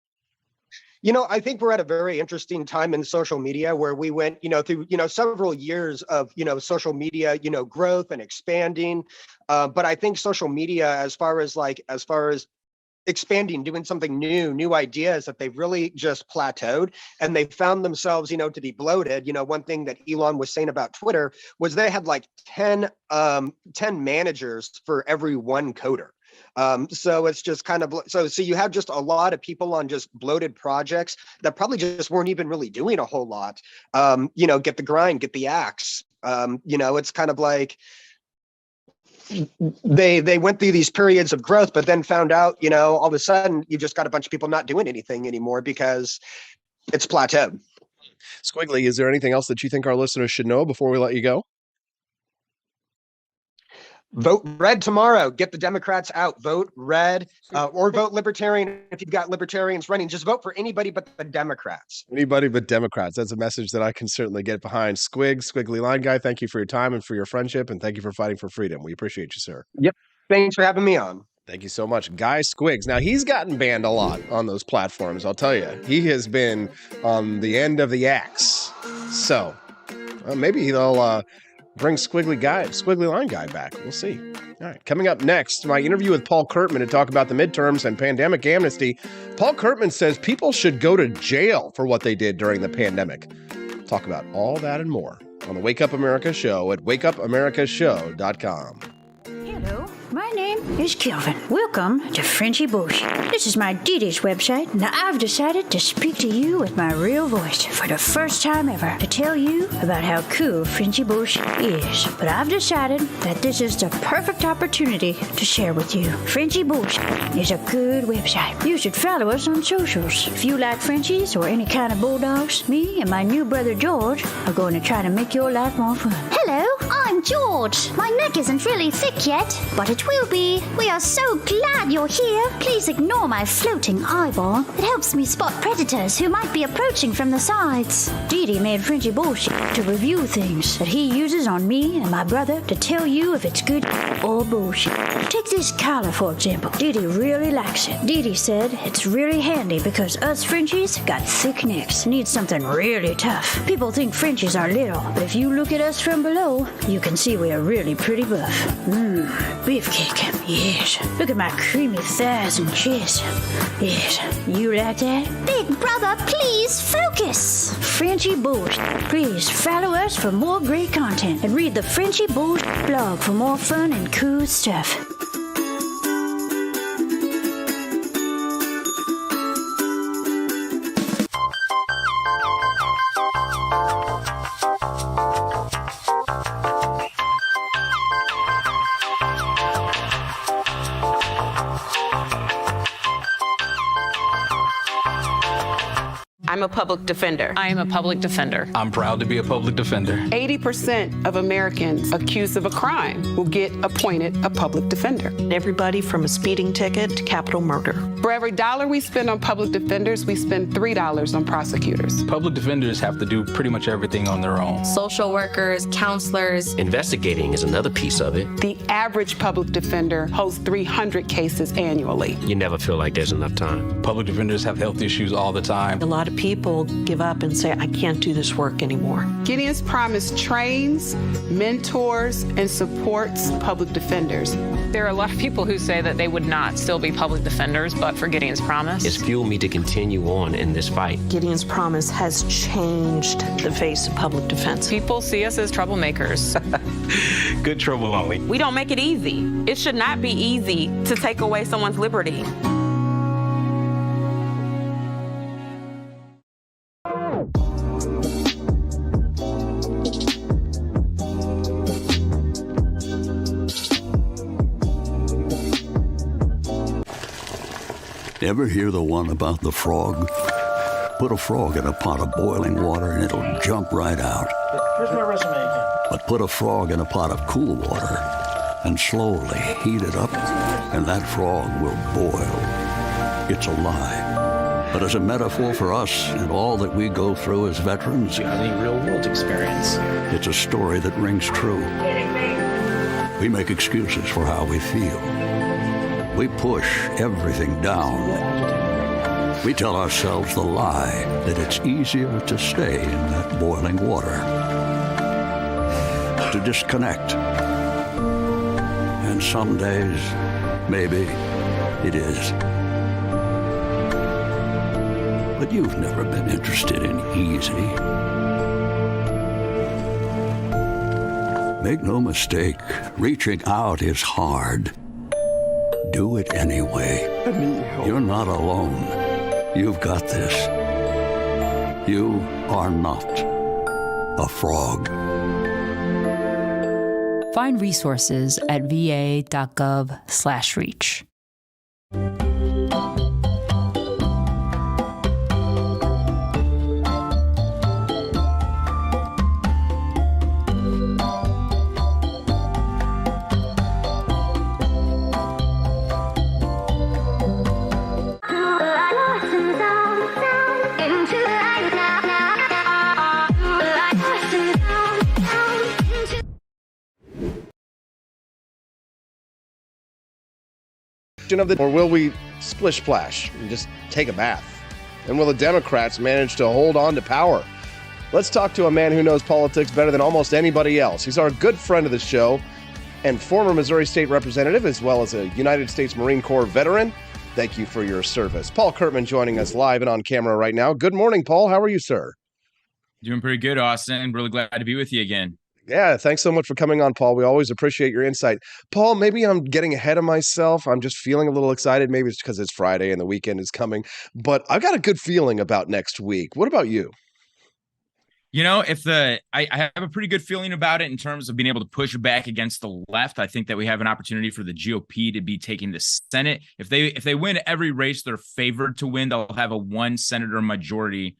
I think we're at a very interesting time in social media where we went, through, several years of, social media, growth and expanding. But I think social media, as far as expanding, doing something new ideas, that they've really just plateaued, and they found themselves, to be bloated. One thing that Elon was saying about Twitter was they had like 10 managers for every one coder. So it's just kind of, so you have just a lot of people on just bloated projects that probably just weren't even really doing a whole lot. Get the grind, get the axe. It's kind of like, they went through these periods of growth, but then found out, all of a sudden you just got a bunch of people not doing anything anymore because it's plateaued. Squiggly, is there anything else that you think our listeners should know before we let you go? Vote red tomorrow. Get the Democrats out. Vote red, or vote Libertarian. If you've got Libertarians running, just vote for anybody but the Democrats. Anybody but Democrats. That's a message that I can certainly get behind. Squiggly Line Guy, thank you for your time and for your friendship, and thank you for fighting for freedom. We appreciate you, sir. Yep. Thanks for having me on. Thank you so much. Guy Squigs. Now, he's gotten banned a lot on those platforms, I'll tell you. He has been on the end of the axe. So, maybe they'll bring Squiggly Line Guy back. We'll see. All right. Coming up next, my interview with Paul Kurtman to talk about the midterms and pandemic amnesty. Paul Kurtman says people should go to jail for what they did during the pandemic. Talk about all that and more on the Wake Up America Show at wakeupAmericaShow.com. Hello, my name is Kelvin. Welcome to Frenchy Bullshit. This is my Dee website. Now I've decided to speak to you with my real voice for the first time ever to tell you about how cool Frenchy Bullshit is. But I've decided that this is the perfect opportunity to share with you. Frenchy Bullshit is a good website. You should follow us on socials. If you like Frenchies or any kind of bulldogs, me and my new brother George are going to try to make your life more fun. Hello, I'm George. My neck isn't really thick yet, but it will be. We are so glad you're here. Please ignore my floating eyeball. It helps me spot predators who might be approaching from the sides. Dee made Frenchy Bullshit to review things that he uses on me and my brother to tell you if it's good or bullshit. Take this collar, for example. Dee really likes it. Dee said it's really handy because us Frenchies got thick necks. Need something really tough. People think Frenchies are little, but if you look at us from below, you can see we are really pretty buff. Beefcake, yes. Look at my creamy thighs and chest. Yes, you like that? Big brother, please focus. Frenchy Bullshit. Please follow us for more great content and read the Frenchy Bullshit blog for more fun and cool stuff. I'm a public defender. I am a public defender. I'm proud to be a public defender. 80% of Americans accused of a crime will get appointed a public defender. Everybody from a speeding ticket to capital murder. For every $1 we spend on public defenders, we spend $3 on prosecutors. Public defenders have to do pretty much everything on their own. Social workers, counselors. Investigating is another piece of it. The average public defender holds 300 cases annually. You never feel like there's enough time. Public defenders have health issues all the time. A lot of people people give up and say, I can't do this work anymore. Gideon's Promise trains, mentors, and supports public defenders. There are a lot of people who say that they would not still be public defenders, but for Gideon's Promise. It's fueled me to continue on in this fight. Gideon's Promise has changed the face of public defense. People see us as troublemakers. Good trouble only. We don't make it easy. It should not be easy to take away someone's liberty. Ever hear the one about the frog? Put a frog in a pot of boiling water and it'll jump right out. Here's my resume again. But put a frog in a pot of cool water and slowly heat it up, and that frog will boil. It's a lie. But as a metaphor for us and all that we go through as veterans, You have any real-world experience? it's a story that rings true. We make excuses for how we feel. We push everything down. We tell ourselves the lie that it's easier to stay in that boiling water, to disconnect. And some days, maybe it is. But you've never been interested in easy. Make no mistake, reaching out is hard. Do it anyway. I need help. You're not alone. You've got this. You are not a frog. Find resources at va.gov/reach. Of the, or will we splish splash and just take a bath? And will the Democrats manage to hold on to power? Let's talk to a man who knows politics better than almost anybody else. He's our good friend of the show and former Missouri State Representative, as well as a United States Marine Corps veteran. Thank you for your service. Paul Kurtman joining us live and on camera right now. Good morning, Paul. How are you, sir? Doing pretty good, Austin. Really glad to be with you again. Yeah, thanks so much for coming on, Paul. We always appreciate your insight. Paul, maybe I'm getting ahead of myself. I'm just feeling a little excited. Maybe it's because it's Friday and the weekend is coming. But I've got a good feeling about next week. What about you? You know, I have a pretty good feeling about it in terms of being able to push back against the left. I think that we have an opportunity for the GOP to be taking the Senate. If they win every race they're favored to win, they'll have a 1 senator majority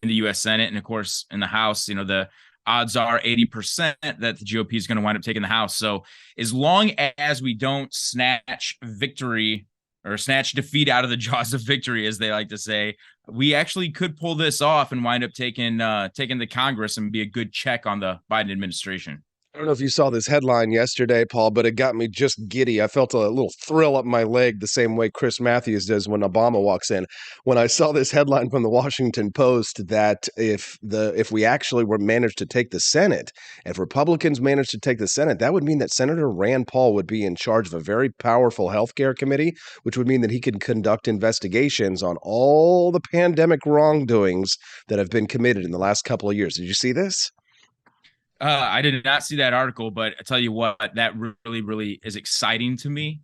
in the U.S. Senate. And of course, in the House, you know, the odds are 80% that the GOP is going to wind up taking the House. So as long as we don't snatch victory or snatch defeat out of the jaws of victory, as they like to say, we actually could pull this off and wind up taking the Congress and be a good check on the Biden administration. I don't know if you saw this headline yesterday, Paul, but it got me just giddy. I felt a little thrill up my leg the same way Chris Matthews does when Obama walks in. When I saw this headline from the Washington Post that if we actually managed to take the Senate, if Republicans managed to take the Senate, that would mean that Senator Rand Paul would be in charge of a very powerful healthcare committee, which would mean that he could conduct investigations on all the pandemic wrongdoings that have been committed in the last couple of years. Did you see this? I did not see that article, but I tell you what, that really, really is exciting to me.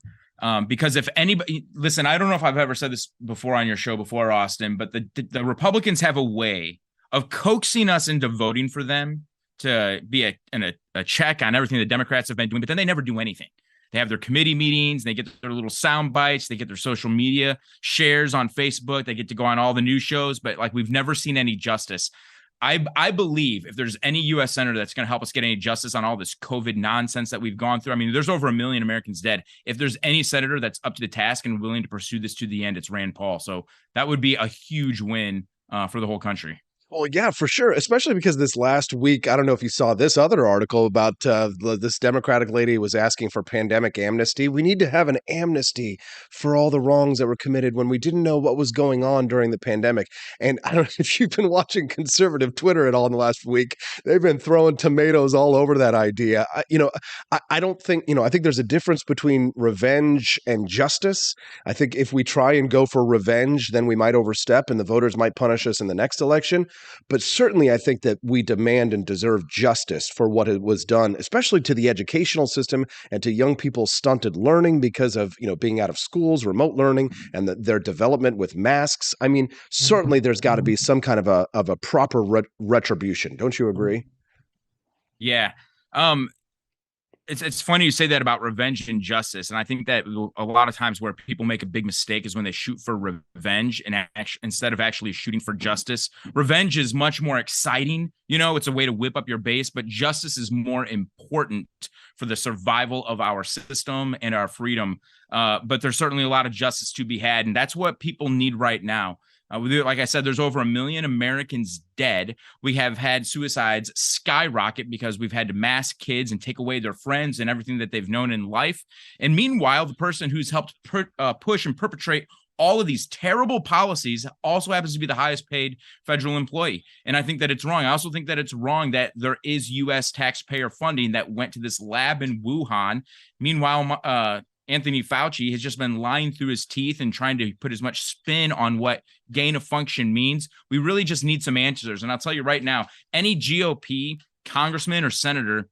Because if anybody, listen, I don't know if I've ever said this before on your show before, Austin, but the Republicans have a way of coaxing us into voting for them to be a check on everything the Democrats have been doing, but then they never do anything. They have their committee meetings, they get their little sound bites, they get their social media shares on Facebook, they get to go on all the news shows, but like we've never seen any justice. I believe if there's any U.S. senator that's going to help us get any justice on all this COVID nonsense that we've gone through, I mean, there's over 1 million Americans dead. If there's any senator that's up to the task and willing to pursue this to the end, it's Rand Paul. So that would be a huge win for the whole country. Well, yeah, for sure. Especially because this last week, I don't know if you saw this other article about this Democratic lady was asking for pandemic amnesty. We need to have an amnesty for all the wrongs that were committed when we didn't know what was going on during the pandemic. And I don't know if you've been watching conservative Twitter at all in the last week. They've been throwing tomatoes all over that idea. I don't think, I think there's a difference between revenge and justice. I think if we try and go for revenge, then we might overstep and the voters might punish us in the next election. But certainly, I think that we demand and deserve justice for what it was done, especially to the educational system and to young people's stunted learning because of being out of schools, remote learning, and their development with masks. I mean, certainly there's got to be some kind of a proper retribution. Don't you agree? Yeah. It's funny you say that about revenge and justice. And I think that a lot of times where people make a big mistake is when they shoot for revenge and instead of actually shooting for justice. Revenge is much more exciting. It's a way to whip up your base, but justice is more important for the survival of our system and our freedom. But there's certainly a lot of justice to be had. And that's what people need right now. Like I said, there's over 1 million Americans dead. We have had suicides skyrocket because we've had to mask kids and take away their friends and everything that they've known in life. And meanwhile, the person who's helped push and perpetrate all of these terrible policies also happens to be the highest paid federal employee. And I think that it's wrong. I also think that it's wrong that there is U.S. taxpayer funding that went to this lab in Wuhan. Meanwhile, Anthony Fauci has just been lying through his teeth and trying to put as much spin on what gain of function means. We really just need some answers. And I'll tell you right now, any GOP congressman or senator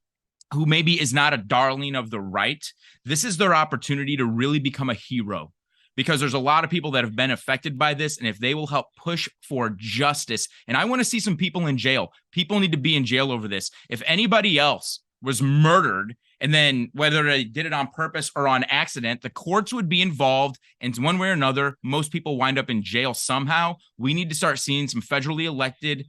who maybe is not a darling of the right, this is their opportunity to really become a hero, because there's a lot of people that have been affected by this. And if they will help push for justice, and I want to see some people in jail. People need to be in jail over this. If anybody else was murdered, and then whether they did it on purpose or on accident, the courts would be involved. And one way or another, most people wind up in jail somehow. We need to start seeing some federally elected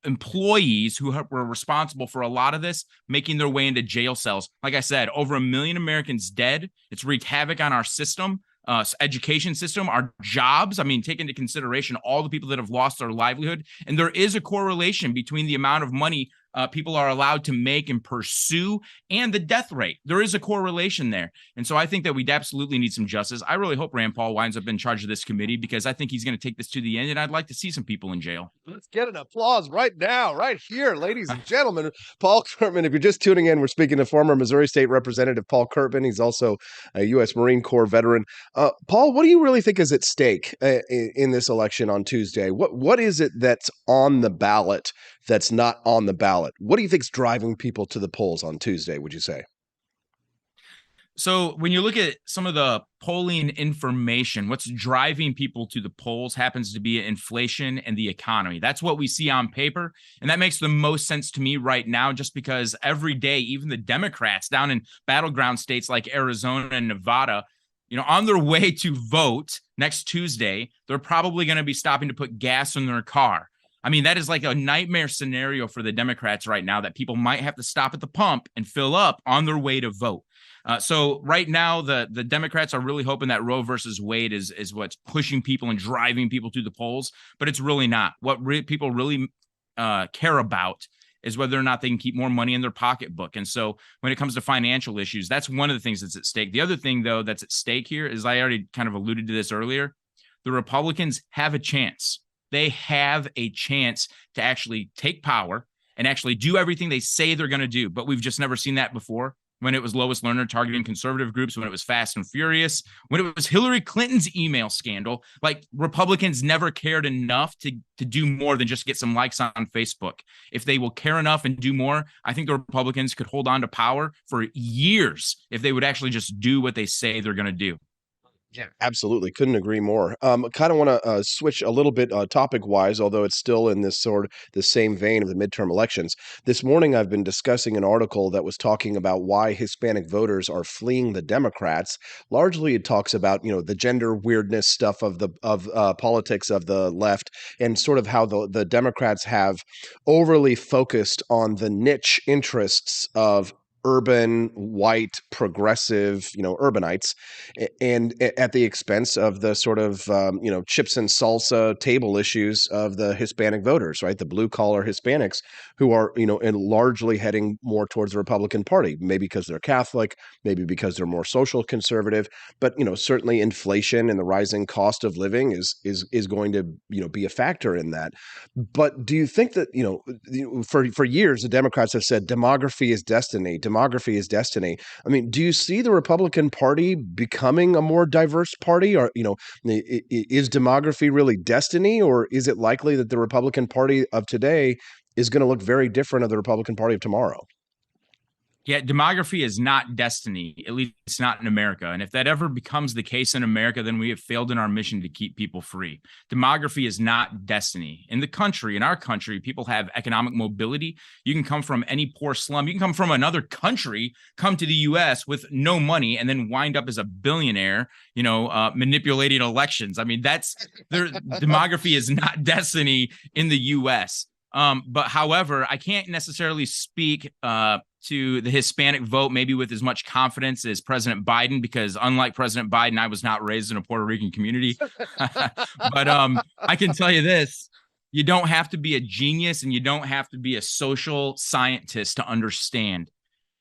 employees who were responsible for a lot of this making their way into jail cells. Like I said, over 1 million Americans dead. It's wreaked havoc on our system. Education system, our jobs. I mean, take into consideration all the people that have lost their livelihood. And there is a correlation between the amount of money people are allowed to make and pursue and the death rate. There is a correlation there. And so I think that we absolutely need some justice. I really hope Rand Paul winds up in charge of this committee, because I think he's going to take this to the end, and I'd like to see some people in jail. Let's get an applause right now, right here, ladies and gentlemen. Paul Curtman, if you're just tuning in, we're speaking to former Missouri State Representative Paul Curtman. He's also a U.S. Marine Corps veteran. Paul, what do you really think is at stake in this election on Tuesday? What is it that's on the ballot that's not on the ballot? What do you think is driving people to the polls on Tuesday, would you say? So when you look at some of the polling information, what's driving people to the polls happens to be inflation and the economy. That's what we see on paper. And that makes the most sense to me right now, just because every day, even the Democrats down in battleground states like Arizona and Nevada, on their way to vote next Tuesday, they're probably going to be stopping to put gas in their car. I mean, that is like a nightmare scenario for the Democrats right now, that people might have to stop at the pump and fill up on their way to vote. So right now, the Democrats are really hoping that Roe versus Wade is what's pushing people and driving people to the polls, but it's really not. What people really care about is whether or not they can keep more money in their pocketbook. And so when it comes to financial issues, that's one of the things that's at stake. The other thing, though, that's at stake here is, I already kind of alluded to this earlier, the Republicans have a chance. They have a chance to actually take power and actually do everything they say they're going to do. But we've just never seen that before. When it was Lois Lerner targeting conservative groups, when it was Fast and Furious, when it was Hillary Clinton's email scandal, like, Republicans never cared enough to do more than just get some likes on Facebook. If they will care enough and do more, I think the Republicans could hold on to power for years if they would actually just do what they say they're going to do. Yeah, absolutely. Couldn't agree more. Kind of want to switch a little bit topic-wise, although it's still in this the same vein of the midterm elections. This morning, I've been discussing an article that was talking about why Hispanic voters are fleeing the Democrats. Largely, it talks about the gender weirdness stuff of the politics of the left, and sort of how the Democrats have overly focused on the niche interests of urban, white, progressive, urbanites, and at the expense of the sort of, chips and salsa table issues of the Hispanic voters, right? The blue collar Hispanics who are, and largely heading more towards the Republican Party, maybe because they're Catholic, maybe because they're more social conservative, but, certainly inflation and the rising cost of living is going to, be a factor in that. But do you think that, for years, the Democrats have said demography is destiny, demography is destiny. I mean, do you see the Republican Party becoming a more diverse party? Or, is demography really destiny, or is it likely that the Republican Party of today is going to look very different of the Republican Party of tomorrow? Yeah, demography is not destiny, at least not in America. And if that ever becomes the case in America, then we have failed in our mission to keep people free. Demography is not destiny. In our country, people have economic mobility. You can come from any poor slum. You can come from another country, come to the U.S. with no money, and then wind up as a billionaire, manipulating elections. I mean, demography is not destiny in the U.S. But however, I can't necessarily speak to the Hispanic vote maybe with as much confidence as President Biden, because unlike President Biden, I was not raised in a Puerto Rican community. But I can tell you this: you don't have to be a genius and you don't have to be a social scientist to understand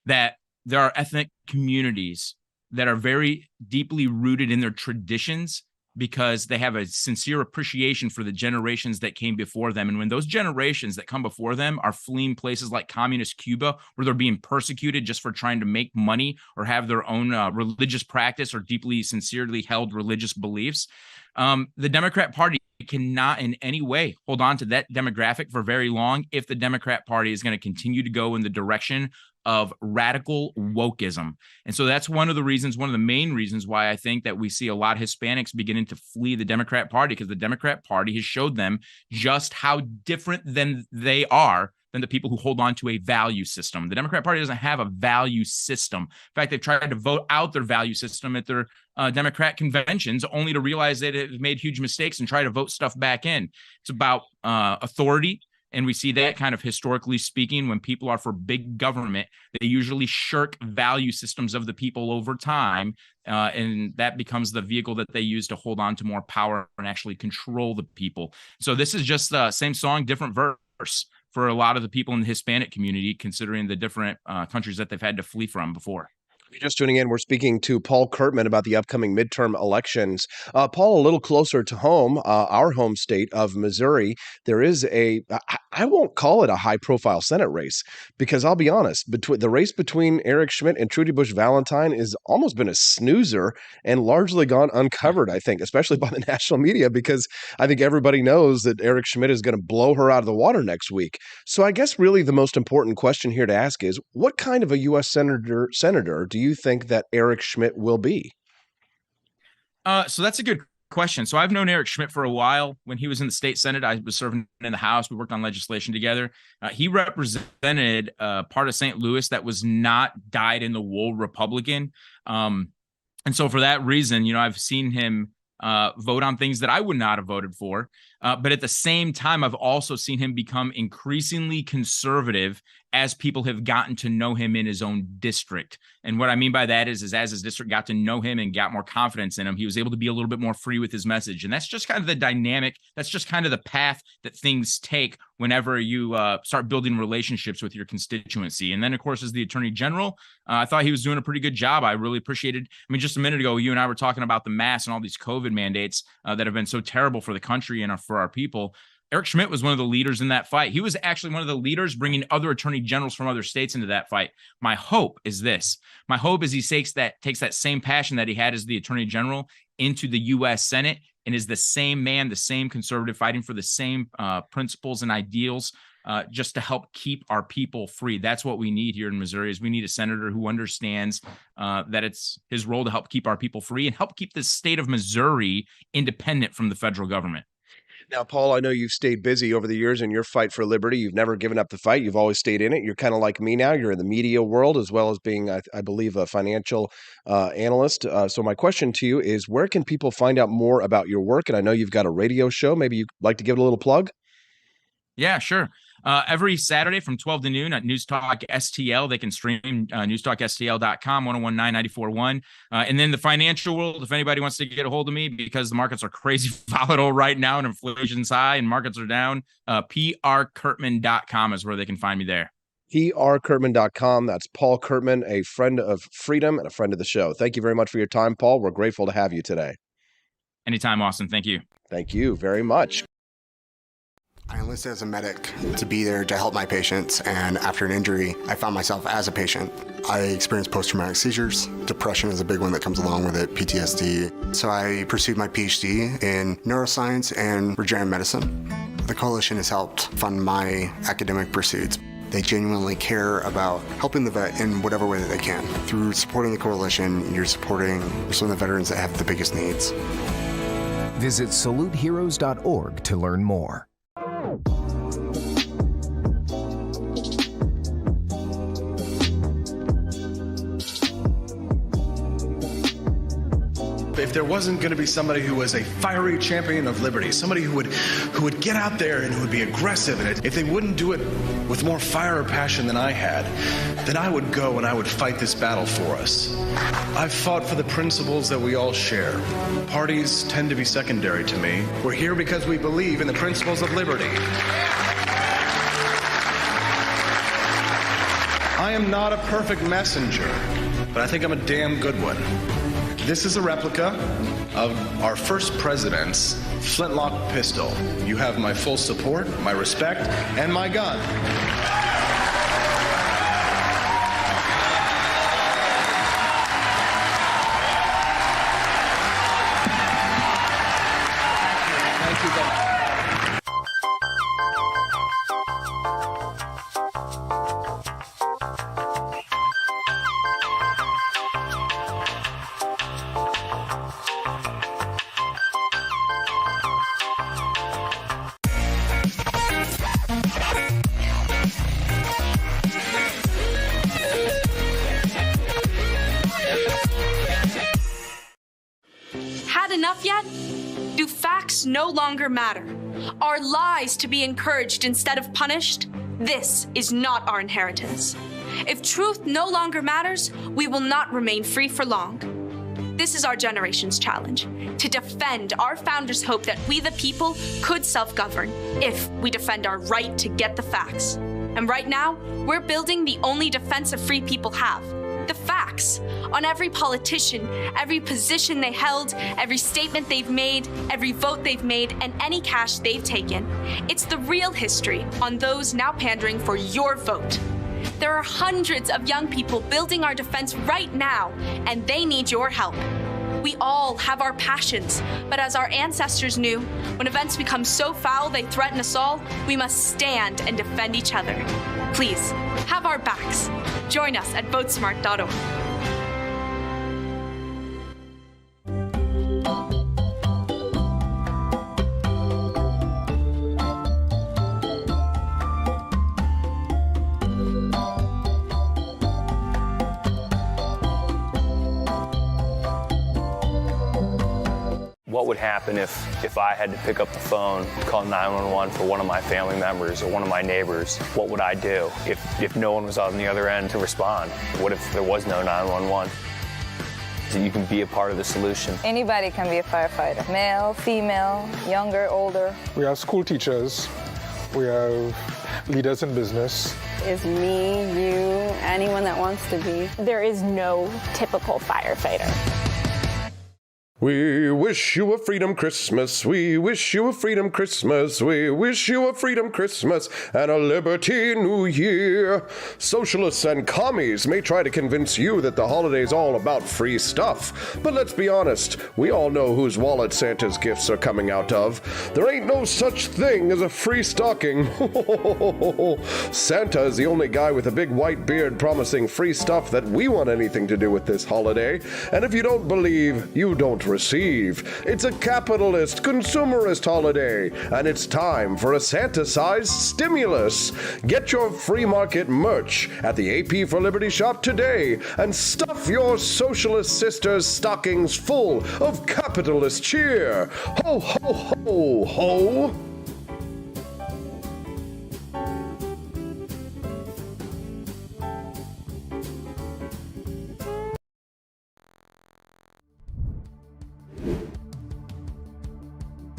that there are ethnic communities that are very deeply rooted in their traditions, because they have a sincere appreciation for the generations that came before them. And when those generations that come before them are fleeing places like communist Cuba, where they're being persecuted just for trying to make money or have their own religious practice or deeply, sincerely held religious beliefs, the Democrat Party cannot in any way hold on to that demographic for very long if the Democrat Party is going to continue to go in the direction of radical wokeism. And so that's one of the main reasons why I think that we see a lot of Hispanics beginning to flee the Democrat Party, because the Democrat Party has showed them just how different than they are than the people who hold on to a value system. The Democrat Party doesn't have a value system. In fact, they've tried to vote out their value system at their Democrat conventions, only to realize that it made huge mistakes and try to vote stuff back in. It's about authority. And we see that kind of historically speaking, when people are for big government, they usually shirk value systems of the people over time. And that becomes the vehicle that they use to hold on to more power and actually control the people. So this is just the same song, different verse for a lot of the people in the Hispanic community, considering the different countries that they've had to flee from before. If you're just tuning in, we're speaking to Paul Kurtman about the upcoming midterm elections. Paul, a little closer to home, our home state of Missouri, there is I won't call it a high-profile Senate race, because I'll be honest, the race between Eric Schmidt and Trudy Busch Valentine has almost been a snoozer and largely gone uncovered, I think, especially by the national media, because I think everybody knows that Eric Schmidt is going to blow her out of the water next week. So I guess really the most important question here to ask is, what kind of a U.S. senator do you think that Eric Schmidt will be? So that's a good question. So I've known Eric Schmidt for a while. When he was in the state Senate, I was serving in the House. We worked on legislation together. He represented part of St. Louis that was not dyed-in-the-wool Republican. And so for that reason, I've seen him vote on things that I would not have voted for. But at the same time, I've also seen him become increasingly conservative as people have gotten to know him in his own district. And what I mean by that is as his district got to know him and got more confidence in him, he was able to be a little bit more free with his message. And that's just kind of the dynamic. That's just kind of the path that things take whenever you start building relationships with your constituency. And then, of course, as the Attorney General, I thought he was doing a pretty good job. I really appreciated. Just a minute ago, you and I were talking about the mask and all these COVID mandates that have been so terrible for the country and for our people. Eric Schmidt was one of the leaders in that fight. He was actually one of the leaders bringing other attorney generals from other states into that fight. My hope is this. My hope is he takes that same passion that he had as the attorney general into the U.S. Senate and is the same man, the same conservative, fighting for the same principles and ideals, just to help keep our people free. That's what we need here in Missouri. Is we need a senator who understands that it's his role to help keep our people free and help keep the state of Missouri independent from the federal government. Now, Paul, I know you've stayed busy over the years in your fight for liberty. You've never given up the fight. You've always stayed in it. You're kind of like me now. You're in the media world as well as being, I believe, a financial analyst. So my question to you is, where can people find out more about your work? And I know you've got a radio show. Maybe you'd like to give it a little plug? Yeah, sure. every Saturday from 12 to noon at News Talk STL. They can stream newstalkstl.com, 101.9, 94.1. And then the financial world, if anybody wants to get a hold of me, because the markets are crazy volatile right now and inflation's high and markets are down, prkurtman.com is where they can find me there. prkurtman.com. That's Paul Kurtman, a friend of freedom and a friend of the show. Thank you very much for your time, Paul. We're grateful to have you today. Anytime, Austin. Thank you. Thank you very much. I enlisted as a medic to be there to help my patients, and after an injury, I found myself as a patient. I experienced post-traumatic seizures. Depression is a big one that comes along with it, PTSD. So I pursued my PhD in neuroscience and regenerative medicine. The coalition has helped fund my academic pursuits. They genuinely care about helping the vet in whatever way that they can. Through supporting the coalition, you're supporting some of the veterans that have the biggest needs. Visit saluteheroes.org to learn more. If there wasn't going to be somebody who was a fiery champion of liberty, somebody who would get out there and who would be aggressive, and if they wouldn't do it with more fire or passion than I had, then I would go and I would fight this battle for us. I've fought for the principles that we all share. Parties tend to be secondary to me. We're here because we believe in the principles of liberty. I am not a perfect messenger, but I think I'm a damn good one. This is a replica of our first president's flintlock pistol. You have my full support, my respect, and my gun. Thank you, Ben. Had enough yet? Do facts no longer matter? Are lies to be encouraged instead of punished? This is not our inheritance. If truth no longer matters, we will not remain free for long. This is our generation's challenge, to defend our founders' hope that we the people could self-govern if we defend our right to get the facts. And right now, we're building the only defense of free people have, the facts on every politician, every position they held, every statement they've made, every vote they've made, and any cash they've taken. It's the real history on those now pandering for your vote. There are hundreds of young people building our defense right now, and they need your help. We all have our passions, but as our ancestors knew, when events become so foul they threaten us all, we must stand and defend each other. Please, have our backs. Join us at votesmart.org. What would happen if I had to pick up the phone, call 911 for one of my family members or one of my neighbors? What would I do if no one was on the other end to respond? What if there was no 911? So you can be a part of the solution. Anybody can be a firefighter. Male, female, younger, older. We have school teachers. We have leaders in business. Is me, you, anyone that wants to be. There is no typical firefighter. We wish you a freedom Christmas. We wish you a freedom Christmas. We wish you a freedom Christmas and a liberty New Year. Socialists and commies may try to convince you that the holiday's all about free stuff. But let's be honest, we all know whose wallet Santa's gifts are coming out of. There ain't no such thing as a free stocking. Santa is the only guy with a big white beard promising free stuff that we want anything to do with this holiday. And if you don't believe, you don't receive. It's a capitalist, consumerist holiday, and it's time for a Santa-sized stimulus. Get your free market merch at the AP for Liberty shop today and stuff your socialist sisters' stockings full of capitalist cheer. Ho, ho, ho, ho!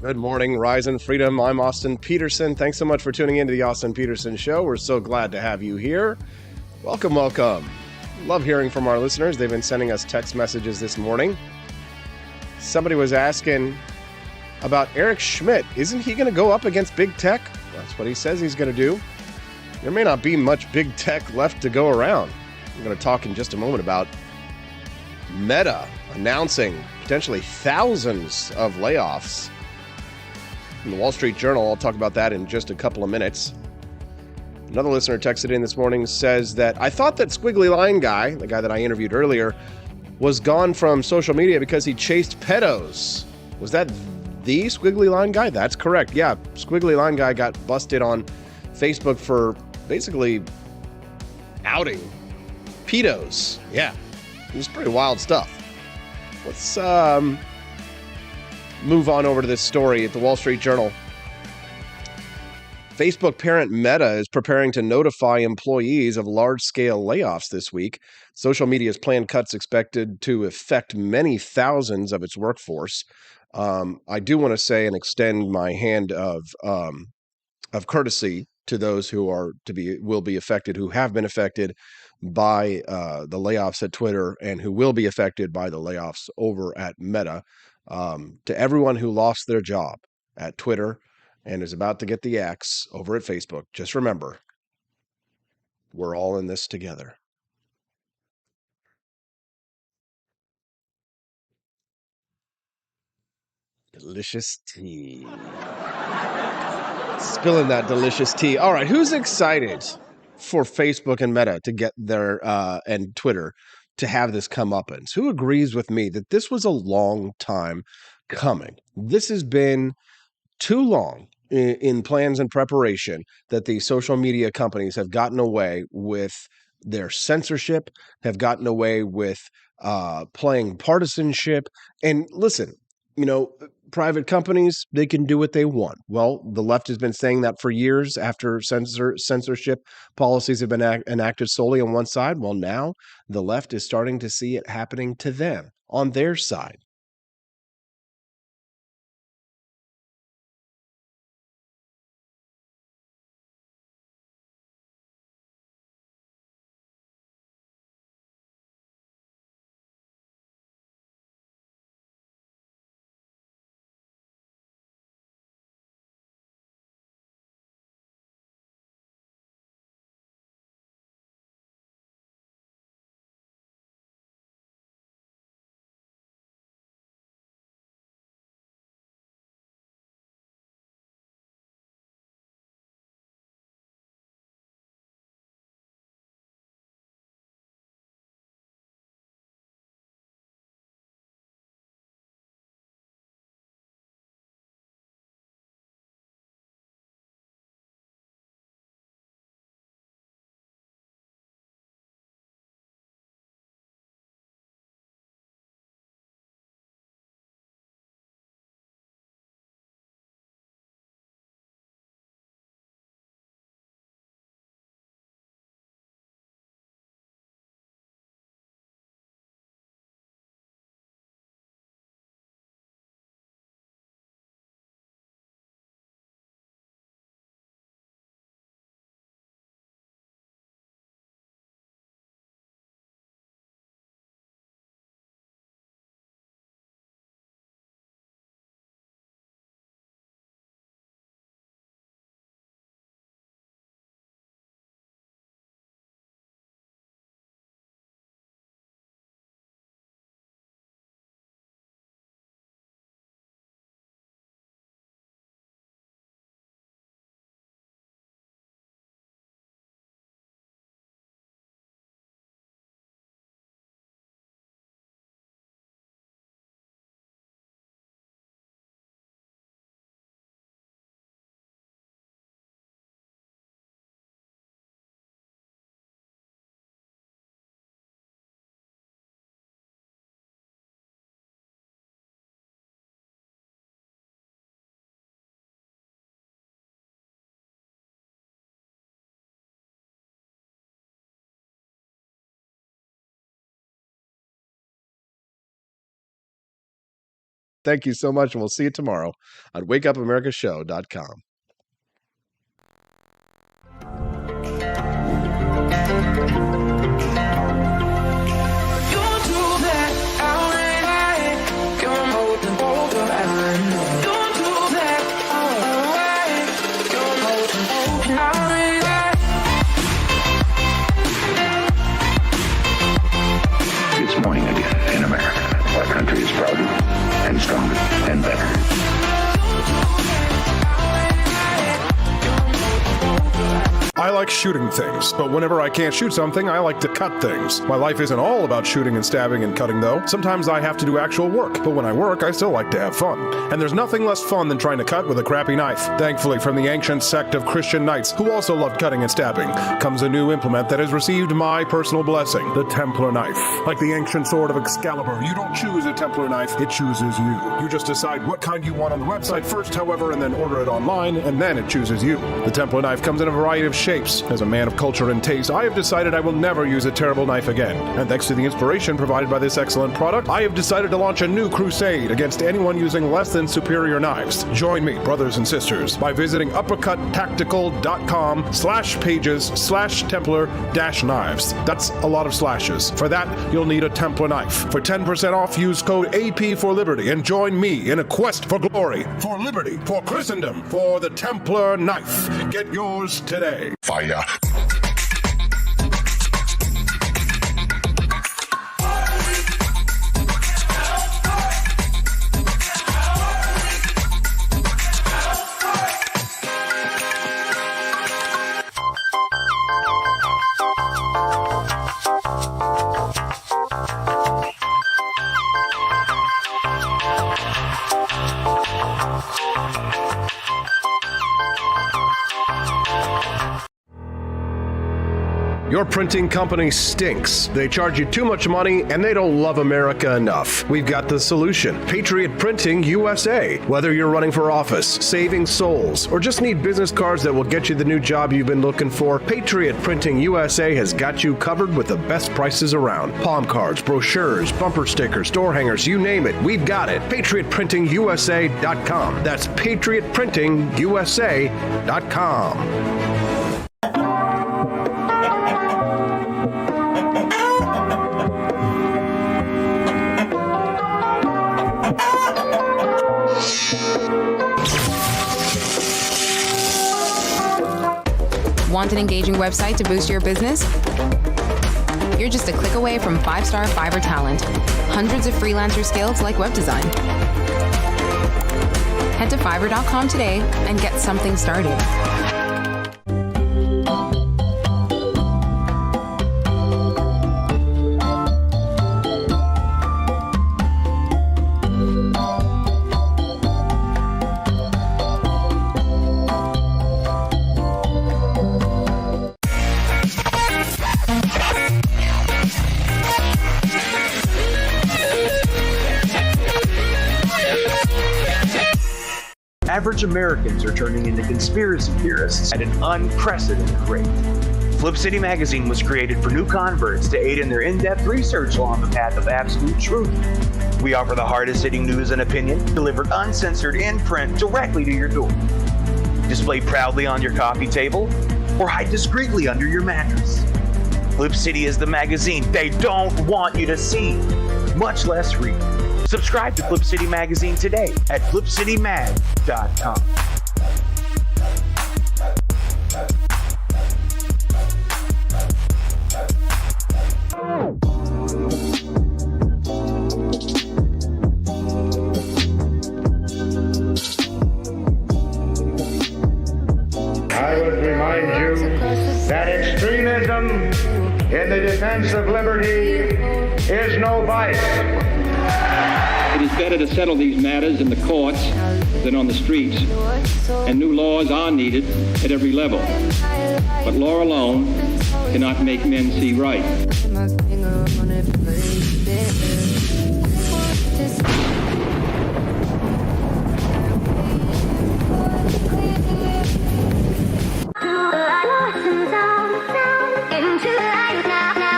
Good morning, Rise and Freedom. I'm Austin Peterson. Thanks so much for tuning in to the Austin Peterson Show. We're so glad to have you here. Welcome, welcome. Love hearing from our listeners. They've been sending us text messages this morning. Somebody was asking about Eric Schmidt. Isn't he going to go up against big tech? That's what he says he's going to do. There may not be much big tech left to go around. I'm going to talk in just a moment about Meta announcing potentially thousands of layoffs. In the Wall Street Journal, I'll talk about that in just a couple of minutes. Another listener texted in this morning, says that I thought that Squiggly Line guy, the guy that I interviewed earlier, was gone from social media because he chased pedos. Was that the Squiggly Line guy? That's correct. Yeah, Squiggly Line guy got busted on Facebook for basically outing pedos. Yeah, it was pretty wild stuff. Let's move on over to this story at the Wall Street Journal. Facebook parent Meta is preparing to notify employees of large-scale layoffs this week. Social media's planned cuts expected to affect many thousands of its workforce. I do want to say and extend my hand of courtesy to those who will be affected, who have been affected by the layoffs at Twitter and who will be affected by the layoffs over at Meta. To everyone who lost their job at Twitter and is about to get the axe over at Facebook, just remember, we're all in this together. Delicious tea. Spilling that delicious tea. All right, who's excited for Facebook and Meta to get their and Twitter to have this comeuppance? Who agrees with me that this was a long time coming? This has been too long in plans and preparation that the social media companies have gotten away with their censorship, have gotten away with playing partisanship. And listen, private companies, they can do what they want. Well, the left has been saying that for years after censorship policies have been enacted solely on one side. Well, now the left is starting to see it happening to them on their side. Thank you so much, and we'll see you tomorrow on wakeupAmericaShow.com. It's morning again in America. Our country is prouder and stronger and better. I like shooting things, but whenever I can't shoot something, I like to cut things. My life isn't all about shooting and stabbing and cutting, though. Sometimes I have to do actual work, but when I work, I still like to have fun. And there's nothing less fun than trying to cut with a crappy knife. Thankfully, from the ancient sect of Christian knights, who also loved cutting and stabbing, comes a new implement that has received my personal blessing, the Templar knife. Like the ancient sword of Excalibur, you don't choose a Templar knife, it chooses you. You just decide what kind you want on the website first, however, and then order it online, and then it chooses you. The Templar knife comes in a variety of shapes. As a man of culture and taste, I have decided I will never use a terrible knife again. And thanks to the inspiration provided by this excellent product, I have decided to launch a new crusade against anyone using less than superior knives. Join me, brothers and sisters, by visiting uppercuttactical.com/pages/Templar-knives. That's a lot of slashes. For that, you'll need a Templar knife. For 10% off, use code AP for Liberty and join me in a quest for glory, for liberty, for Christendom, for the Templar knife. Get yours today. Fire. Your printing company stinks. They charge you too much money and they don't love America enough. We've got the solution. Patriot Printing USA. Whether you're running for office, saving souls, or just need business cards that will get you the new job you've been looking for, Patriot Printing USA has got you covered with the best prices around. Palm cards, brochures, bumper stickers, door hangers, you name it, we've got it. PatriotPrintingUSA.com. That's PatriotPrintingUSA.com. Want an engaging website to boost your business? You're just a click away from 5-star Fiverr talent. Hundreds of freelancer skills like web design. Head to Fiverr.com today and get something started. Average Americans are turning into conspiracy theorists at an unprecedented rate. Flip City Magazine was created for new converts to aid in their in-depth research along the path of absolute truth. We offer the hardest-hitting news and opinion delivered uncensored in print directly to your door. Display proudly on your coffee table or hide discreetly under your mattress. Flip City is the magazine they don't want you to see, much less read. Subscribe to Flip City Magazine today at flipcitymag.com. I would remind you that extremism in the defense of liberty is no vice. It is better to settle these matters in the courts than on the streets, and new laws are needed at every level. But law alone cannot make men see right.